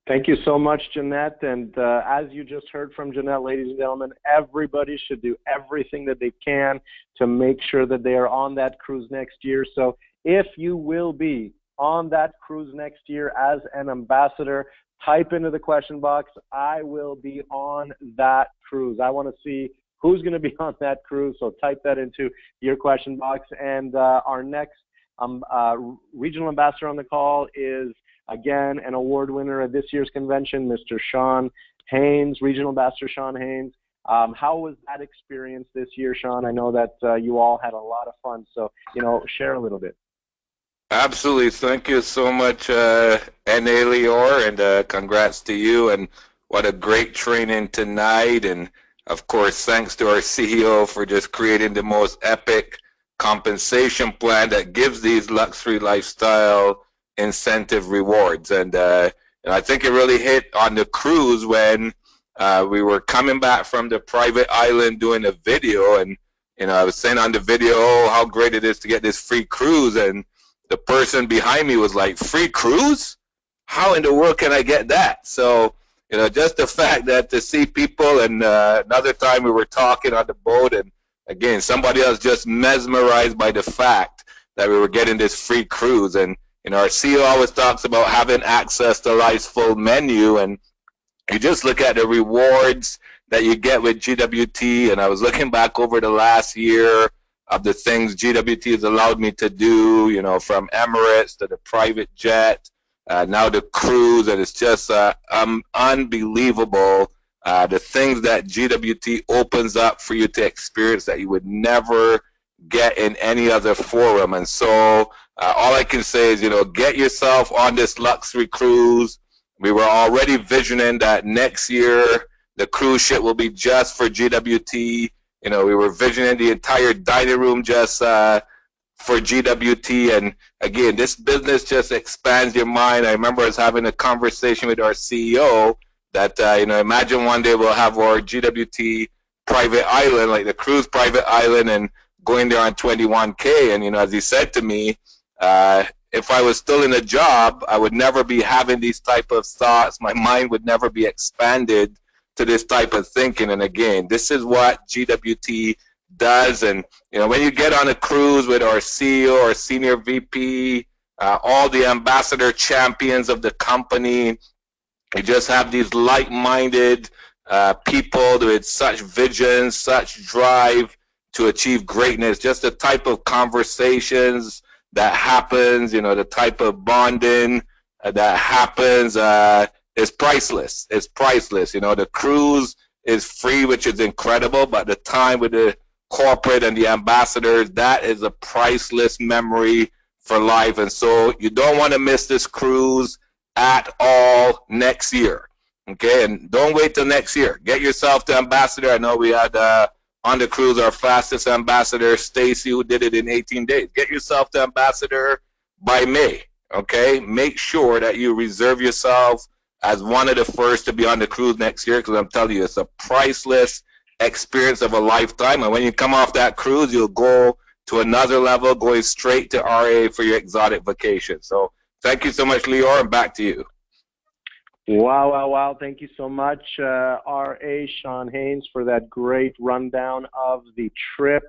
Speaker 1: Thank you so much, Jeanette. And as you just heard from Jeanette, ladies and gentlemen, everybody should do everything that they can to make sure that they are on that cruise next year. So if you will be on that cruise next year as an ambassador, type into the question box, I will be on that cruise. I want to see who's going to be on that cruise. So type that into your question box. And our next regional ambassador on the call is, again, an award winner at this year's convention, Mr. Sean Haynes, Regional Ambassador Sean Haynes. How was that experience this year, Sean? I know that you all had a lot of fun, so, you know, share a little bit.
Speaker 8: Absolutely. Thank you so much, N.A. Lior, and congrats to you, and what a great training tonight. And, of course, thanks to our CEO for just creating the most epic compensation plan that gives these luxury lifestyle incentive rewards. And I think it really hit on the cruise when we were coming back from the private island doing a video, and I was saying on the video, oh, how great it is to get this free cruise, and the person behind me was like, free cruise? How in the world can I get that? So, just the fact that to see people, and another time we were talking on the boat, and again, somebody else just mesmerized by the fact that we were getting this free cruise. And You know, our CEO always talks about having access to life's full menu, and you just look at the rewards that you get with GWT, and I was looking back over the last year of the things GWT has allowed me to do, you know, from Emirates to the private jet, now the cruise, and it's just unbelievable the things that GWT opens up for you to experience that you would never get in any other forum. And so all I can say is, you know, get yourself on this luxury cruise. We were already visioning that next year the cruise ship will be just for GWT. You know, we were visioning the entire dining room just for GWT. And again, this business just expands your mind. I remember I was having a conversation with our CEO that, you know, imagine one day we'll have our GWT private island, like the cruise private island, and going there on 21K. And, you know, as he said to me, if I was still in a job, I would never be having these type of thoughts. My mind would never be expanded to this type of thinking. And again, this is what GWT does. And you know, when you get on a cruise with our CEO or senior VP, all the ambassador champions of the company, you just have these like-minded people with such vision, such drive to achieve greatness. Just the type of conversations that happens, you know, the type of bonding that happens is priceless. It's priceless. You know, the cruise is free, which is incredible, but the time with the corporate and the ambassadors, that is a priceless memory for life. And so you don't want to miss this cruise at all next year. Okay, and don't wait till next year. Get yourself to ambassador. I know we had on the cruise our fastest ambassador, Stacy, who did it in 18 days. Get yourself to ambassador by May. Okay, make sure that you reserve yourself as one of the first to be on the cruise next year, because I'm telling you, it's a priceless experience of a lifetime. And when you come off that cruise, you'll go to another level, going straight to RA for your exotic vacation. So thank you so much, Lior, and back to you.
Speaker 1: Wow, wow, wow. Thank you so much, R.A. Sean Haynes, for that great rundown of the trip.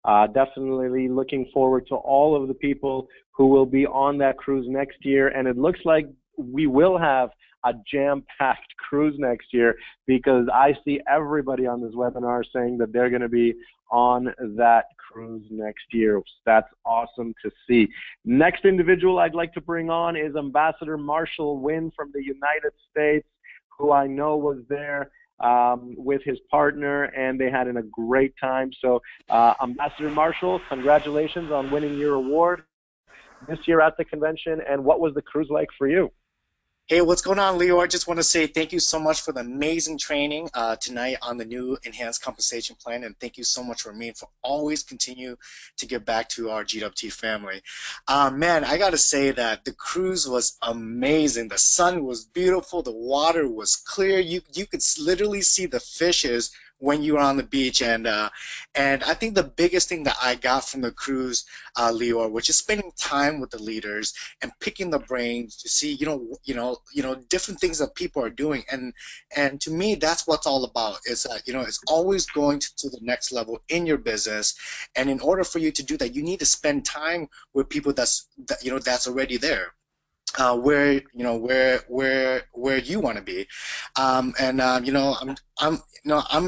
Speaker 1: Definitely looking forward to all of the people who will be on that cruise next year. And it looks like we will have a jam-packed cruise next year, because I see everybody on this webinar saying that they're going to be on that cruise next year. That's awesome to see. Next individual I'd like to bring on is Ambassador Marshall Wynn from the United States, who I know was there with his partner, and they had a great time. So Ambassador Marshall, congratulations on winning your award this year at the convention, and what was the cruise like for you?
Speaker 9: Hey, what's going on, Lior? I just want to say thank you so much for the amazing training tonight on the new enhanced compensation plan, and thank you so much, Ramin, for always continue to give back to our GWT family. Man, I got to say that the cruise was amazing. The sun was beautiful. The water was clear. You could literally see the fishes when you were on the beach, and I think the biggest thing that I got from the cruise, Lior, was just spending time with the leaders and picking the brains to see, different things that people are doing, and to me, that's what's all about. Is that it's always going to the next level in your business, and in order for you to do that, you need to spend time with people that's already there. Where you want to be, I'm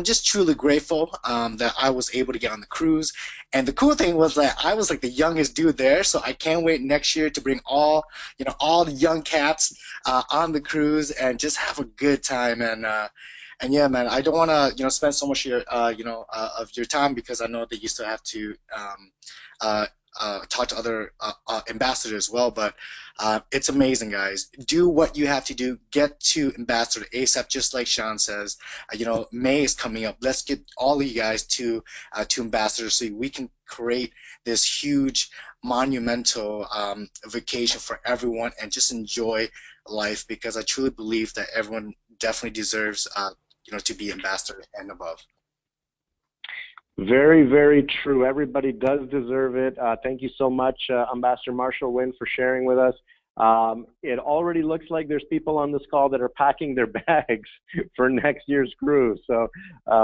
Speaker 9: just truly grateful that I was able to get on the cruise. And the cool thing was that I was like the youngest dude there, so I can't wait next year to bring all the young cats on the cruise and just have a good time. And yeah, man, I don't want to spend so much of your time, because I know that you still have to talk to other ambassadors as well, but it's amazing, guys. Do what you have to do. Get to ambassador ASAP, just like Sean says. May is coming up. Let's get all of you guys to ambassador, so we can create this huge, monumental vacation for everyone and just enjoy life, because I truly believe that everyone definitely deserves to be ambassador and above.
Speaker 1: Very, very true. Everybody does deserve it. Thank you so much, Ambassador Marshall Wynn, for sharing with us It already looks like there's people on this call that are packing their bags for next year's cruise. So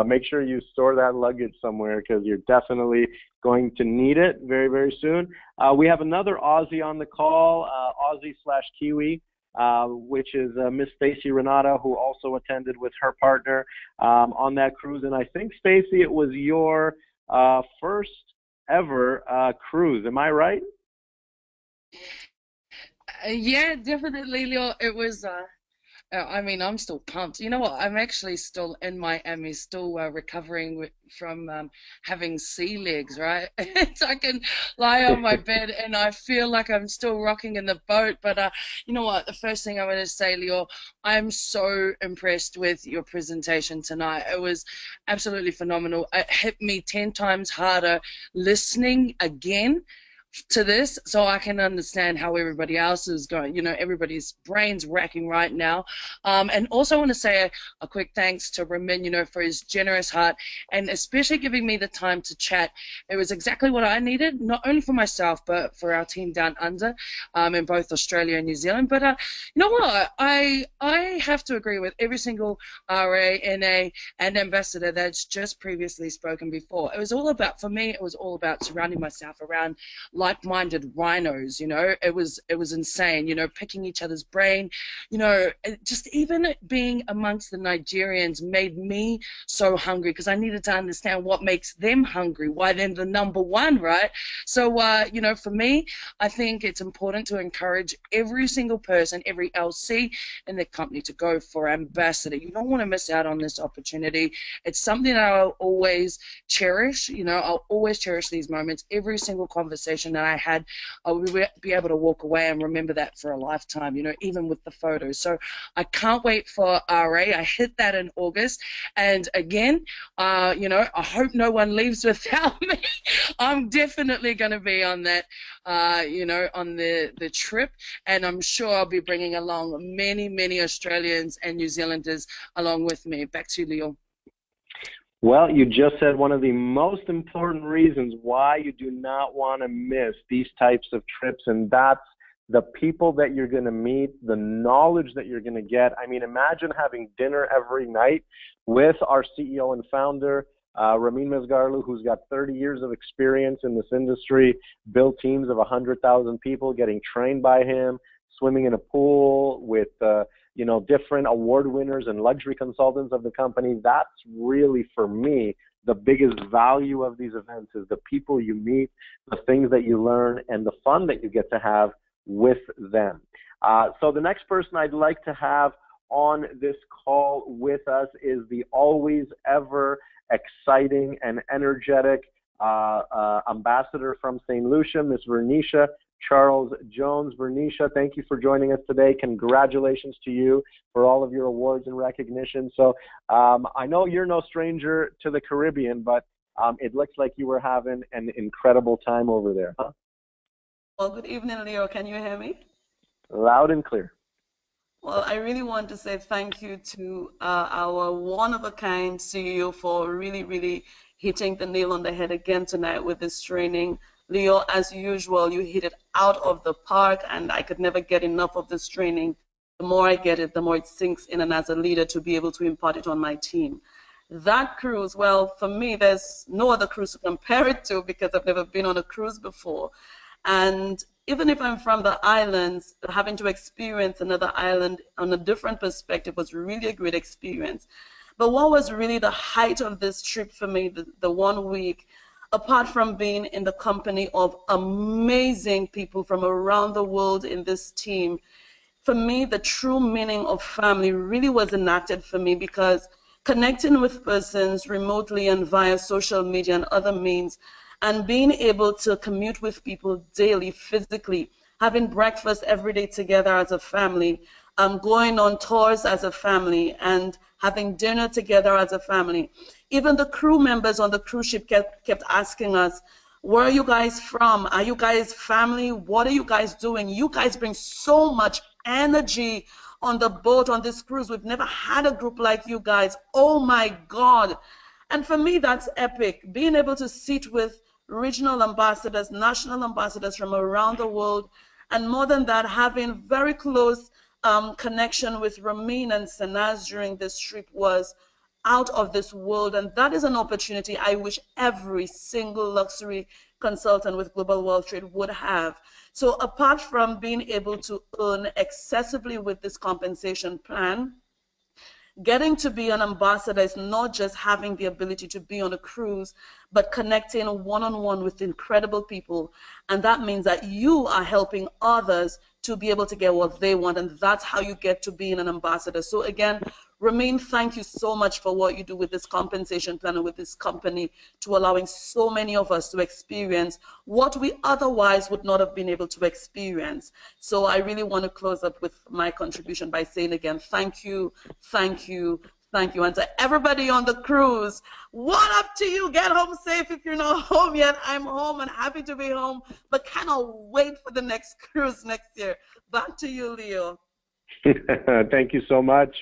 Speaker 1: make sure you store that luggage somewhere because you're definitely going to need it very, very soon. We have another Aussie on the call, Aussie/Kiwi, which is Miss Stacy Renata, who also attended with her partner on that cruise. And I think, Stacy, it was your first ever cruise. Am I right?
Speaker 10: Yeah, definitely, Lior. It was, I mean, I'm still pumped. You know what? I'm actually still in Miami, still recovering from having sea legs, right? So I can lie on my bed and I feel like I'm still rocking in the boat. But you know what? The first thing I want to say, Lior, I'm so impressed with your presentation tonight. It was absolutely phenomenal. It hit me 10 times harder listening again to this so I can understand how everybody else is going. You know, everybody's brain's racking right now. And also I want to say a quick thanks to Ramin, you know, for his generous heart and especially giving me the time to chat. It was exactly what I needed, not only for myself but for our team down under in both Australia and New Zealand. But you know what? I have to agree with every single RA, NA and ambassador that's just previously spoken before. It was all about, for me, it was all about surrounding myself around like-minded rhinos. You know, it was insane, you know, picking each other's brain, you know, just even being amongst the Nigerians made me so hungry because I needed to understand what makes them hungry, why they're the number one, right? So you know, for me, I think it's important to encourage every single person, every LC in the company to go for ambassador. You don't want to miss out on this opportunity. It's something that I'll always cherish. You know, I'll always cherish these moments. Every single conversation that I had, I will be able to walk away and remember that for a lifetime, you know, even with the photos. So I can't wait for RA. I hit that in August. And again, you know, I hope no one leaves without me. I'm definitely going to be on that, you know, on the trip. And I'm sure I'll be bringing along many, many Australians and New Zealanders along with me. Back to you, Lior.
Speaker 1: Well, you just said one of the most important reasons why you do not want to miss these types of trips, and that's the people that you're going to meet, the knowledge that you're going to get. I mean, imagine having dinner every night with our CEO and founder, Ramin Mesgarlou, who's got 30 years of experience in this industry, built teams of 100,000 people, getting trained by him, swimming in a pool with you know, different award winners and luxury consultants of the company. That's really, for me, the biggest value of these events is the people you meet, the things that you learn, and the fun that you get to have with them. So the next person I'd like to have on this call with us is the always ever exciting and energetic ambassador from St. Lucia, Miss Vernisha Charles Jones. Vernisha, thank you for joining us today. Congratulations to you for all of your awards and recognition. So I know you're no stranger to the Caribbean, but it looks like you were having an incredible time over there. Huh?
Speaker 11: Well, good evening, Lior. Can you hear me?
Speaker 1: Loud and clear.
Speaker 11: Well, I really want to say thank you to our one-of-a-kind CEO for really, really hitting the nail on the head again tonight with this training. Lior, as usual, you hit it out of the park, and I could never get enough of this training. The more I get it, the more it sinks in, and as a leader, to be able to impart it on my team. That cruise, well, for me, there's no other cruise to compare it to because I've never been on a cruise before. And even if I'm from the islands, having to experience another island on a different perspective was really a great experience. But what was really the height of this trip for me, the 1 week, apart from being in the company of amazing people from around the world in this team, for me, the true meaning of family really was enacted for me because connecting with persons remotely and via social media and other means, and being able to commute with people daily, physically, having breakfast every day together as a family, going on tours as a family, and having dinner together as a family. Even the crew members on the cruise ship kept asking us, where are you guys from? Are you guys family? What are you guys doing? You guys bring so much energy on the boat, on this cruise. We've never had a group like you guys. Oh my God. And for me, that's epic. Being able to sit with regional ambassadors, national ambassadors from around the world, And more than that, having very close connection with Ramin and Sanaz during this trip was out of this world, and that is an opportunity I wish every single luxury consultant with Global World Trade would have. So apart from being able to earn excessively with this compensation plan, getting to be an ambassador is not just having the ability to be on a cruise, but connecting one-on-one with incredible people. And that means that you are helping others to be able to get what they want. And that's how you get to being an ambassador. So again, Ramin, thank you so much for what you do with this compensation plan and with this company, to allowing so many of us to experience what we otherwise would not have been able to experience. So I really want to close up with my contribution by saying again, thank you, thank you, thank you. And to everybody on the cruise, what up to you? Get home safe if you're not home yet. I'm home and happy to be home, but cannot wait for the next cruise next year. Back to you, Leo.
Speaker 1: Thank you so much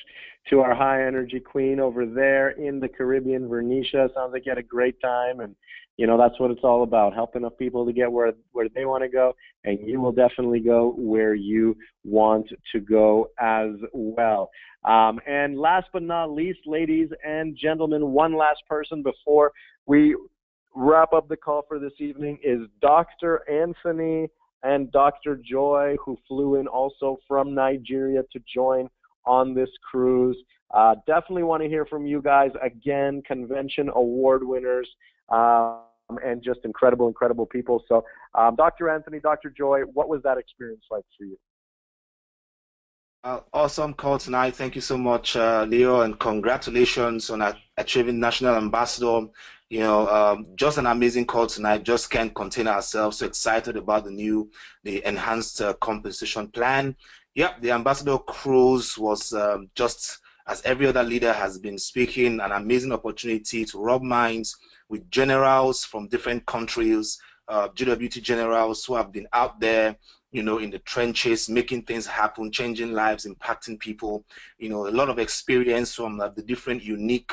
Speaker 1: to our high energy queen over there in the Caribbean, Vernicia. Sounds like you had a great time, and you know that's what it's all about, helping up people to get where they want to go, and you will definitely go where you want to go as well. And last but not least, ladies and gentlemen, one last person before we wrap up the call for this evening is Dr. Anthony and Dr. Joy, who flew in also from Nigeria to join on this cruise. Definitely want to hear from you guys. Again, convention award winners and just incredible, incredible people. So Dr. Anthony, Dr. Joy, what was that experience like for you?
Speaker 12: Awesome call tonight. Thank you so much, Leo, and congratulations on achieving National Ambassador. You know, just an amazing call tonight. Just can't contain ourselves. So excited about the enhanced compensation plan. Yep, the Ambassador Cruise was just, as every other leader has been speaking, an amazing opportunity to rub minds with generals from different countries, GWT generals who have been out there, you know, in the trenches, making things happen, changing lives, impacting people. You know, a lot of experience from the different unique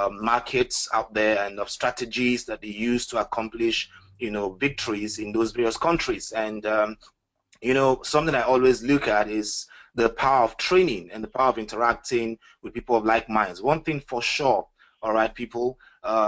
Speaker 12: markets out there, and of strategies that they use to accomplish, you know, victories in those various countries. And you know, something I always look at is the power of training and the power of interacting with people of like minds. One thing for sure, all right, people,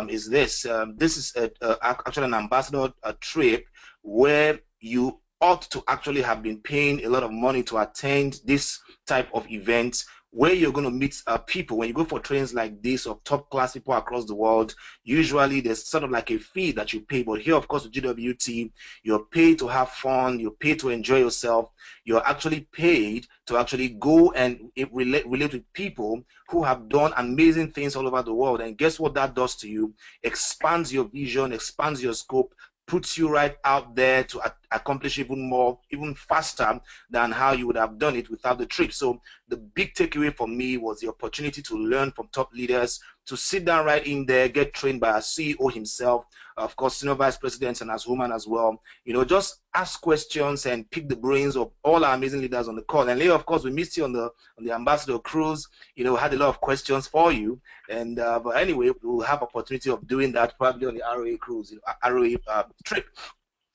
Speaker 12: is this. This is actually an ambassador trip where you ought to actually have been paying a lot of money to attend this type of event, where you're going to meet people. When you go for trains like this of top class people across the world, usually there's sort of like a fee that you pay. But here, of course, with GWT, you're paid to have fun, you're paid to enjoy yourself, you're actually paid to actually go and relate with people who have done amazing things all over the world. And guess what that does to you? Expands your vision, expands your scope, puts you right out there to accomplish even more, even faster than how you would have done it without the trip. So the big takeaway for me was the opportunity to learn from top leaders, to sit down right in there, get trained by our CEO himself, of course, senior vice presidents and as woman as well. You know, just ask questions and pick the brains of all our amazing leaders on the call. And Leo, of course, we missed you on the Ambassador Cruise. You know, had a lot of questions for you. And but anyway, we'll have opportunity of doing that probably on the ROA cruise, ROA trip.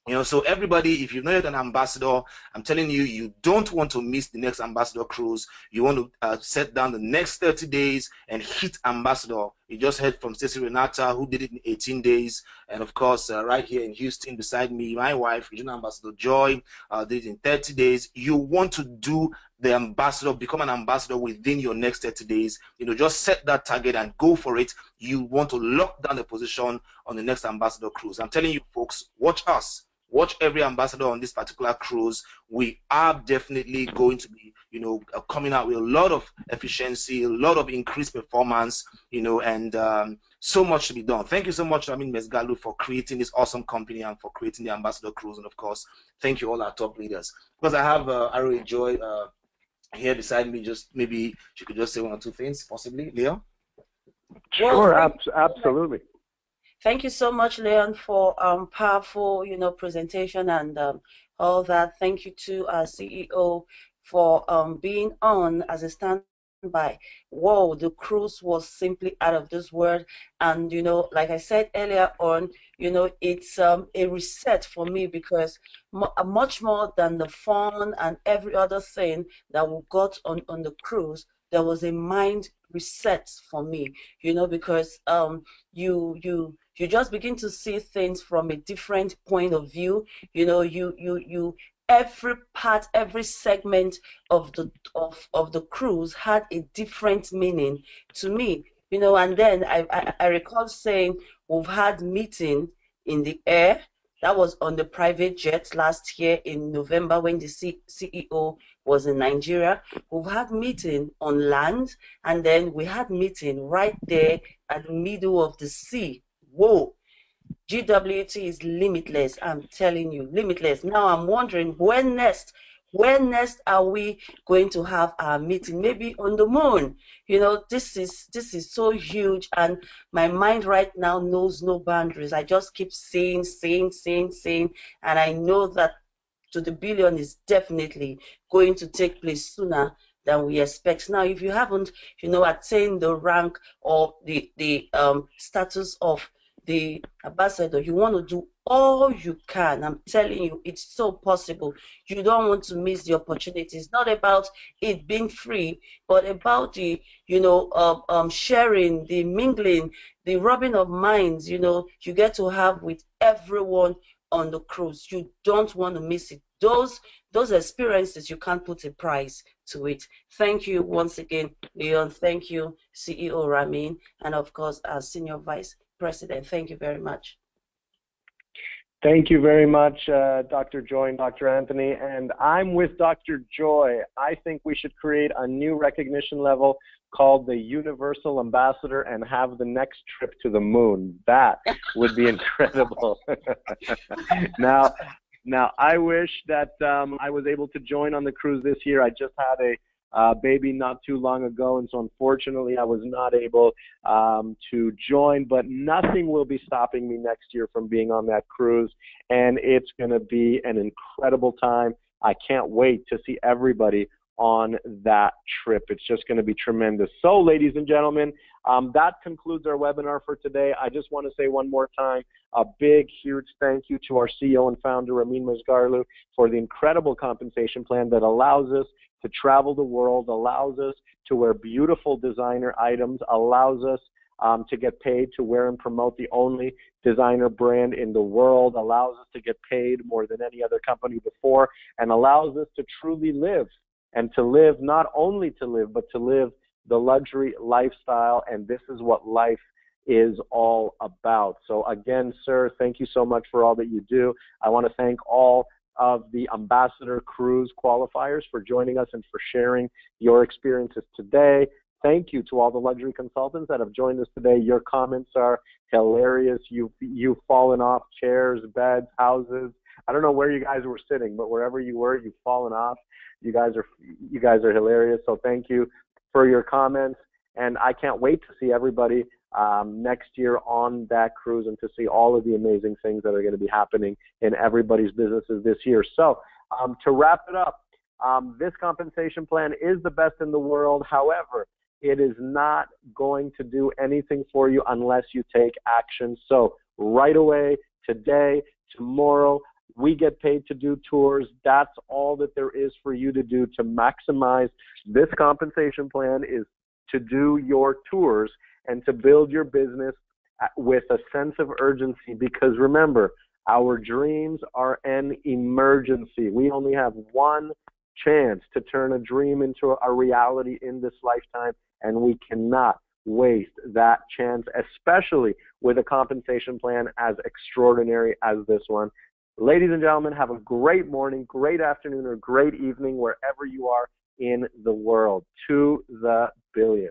Speaker 12: You know, so everybody, if you're not yet an ambassador, I'm telling you, you don't want to miss the next Ambassador Cruise. You want to set down the next 30 days and hit Ambassador. You just heard from Stacey Renata, who did it in 18 days. And of course, right here in Houston beside me, my wife, Regional Ambassador Joy, did it in 30 days. You want to do the ambassador, become an ambassador within your next 30 days. You know, just set that target and go for it. You want to lock down the position on the next Ambassador Cruise. I'm telling you, folks, watch us. Watch every ambassador on this particular cruise. We are definitely going to be, you know, coming out with a lot of efficiency, a lot of increased performance, you know, and so much to be done. Thank you so much, Ramin, Mesgarlou, for creating this awesome company and for creating the Ambassador Cruise. And of course, thank you all our top leaders. Because I have ROA Joy here beside me. Just maybe she could just say one or two things, possibly, Leo.
Speaker 1: Sure, absolutely.
Speaker 11: Thank you so much, Leon, for powerful, you know, presentation and all that. Thank you to our CEO for being on as a stand by. Whoa, the cruise was simply out of this world. And you know, like I said earlier on, you know, it's a reset for me, because much more than the fun and every other thing that we got on the cruise, there was a mind reset for me, you know, because you just begin to see things from a different point of view. You know, you every part, every segment of the cruise had a different meaning to me, you know. And then I recall saying we've had meeting in the air. That was on the private jet last year in November when the CEO was in Nigeria. We've had meeting on land, and then we had meeting right there at the middle of the sea. Whoa. GWT is limitless. I'm telling you, limitless. Now I'm wondering, when next are we going to have our meeting? Maybe on the moon. You know, this is so huge, and my mind right now knows no boundaries. I just keep saying, and I know that to the billion is definitely going to take place sooner than we expect. Now, if you haven't, you know, attained the rank or the status of the ambassador, you want to do all you can. I'm telling you, it's so possible. You don't want to miss the opportunity. It's not about it being free, but about the, you know, sharing, the mingling, the rubbing of minds, you know, you get to have with everyone on the cruise. You don't want to miss it. Those experiences, you can't put a price to it. Thank you once again, Leon. Thank you, CEO Ramin, and of course, our Senior Vice President. Thank you very much.
Speaker 1: Thank you very much, Dr. Joy and Dr. Anthony. And I'm with Dr. Joy. I think we should create a new recognition level called the Universal Ambassador and have the next trip to the moon. That would be incredible. Now, I wish that I was able to join on the cruise this year. I just had a baby not too long ago, and so unfortunately I was not able to join, but nothing will be stopping me next year from being on that cruise, and it's going to be an incredible time. I can't wait to see everybody on that trip. It's just going to be tremendous. So, ladies and gentlemen, that concludes our webinar for today. I just want to say one more time, a big, huge thank you to our CEO and founder, Ramin Mesgarlou, for the incredible compensation plan that allows us to travel the world, allows us to wear beautiful designer items, allows us to get paid to wear and promote the only designer brand in the world, allows us to get paid more than any other company before, and allows us to truly live, and to live, not only to live, but to live the luxury lifestyle. And this is what life is all about. So again, sir, thank you so much for all that you do. I want to thank all of the Ambassador Cruise qualifiers for joining us and for sharing your experiences today. Thank you to all the luxury consultants that have joined us today. Your comments are hilarious. You've fallen off chairs, beds, houses. I don't know where you guys were sitting, but wherever you were, you've fallen off. You guys are hilarious. So thank you for your comments, and I can't wait to see everybody next year on that cruise and to see all of the amazing things that are going to be happening in everybody's businesses this year. So to wrap it up, this compensation plan is the best in the world. However, it is not going to do anything for you unless you take action. So right away, today, tomorrow, we get paid to do tours. That's all that there is for you to do to maximize this compensation plan, is to do your tours and to build your business with a sense of urgency. Because remember, our dreams are an emergency. We only have one chance to turn a dream into a reality in this lifetime, and we cannot waste that chance, especially with a compensation plan as extraordinary as this one. Ladies and gentlemen, have a great morning, great afternoon, or great evening wherever you are in the world. To the billion.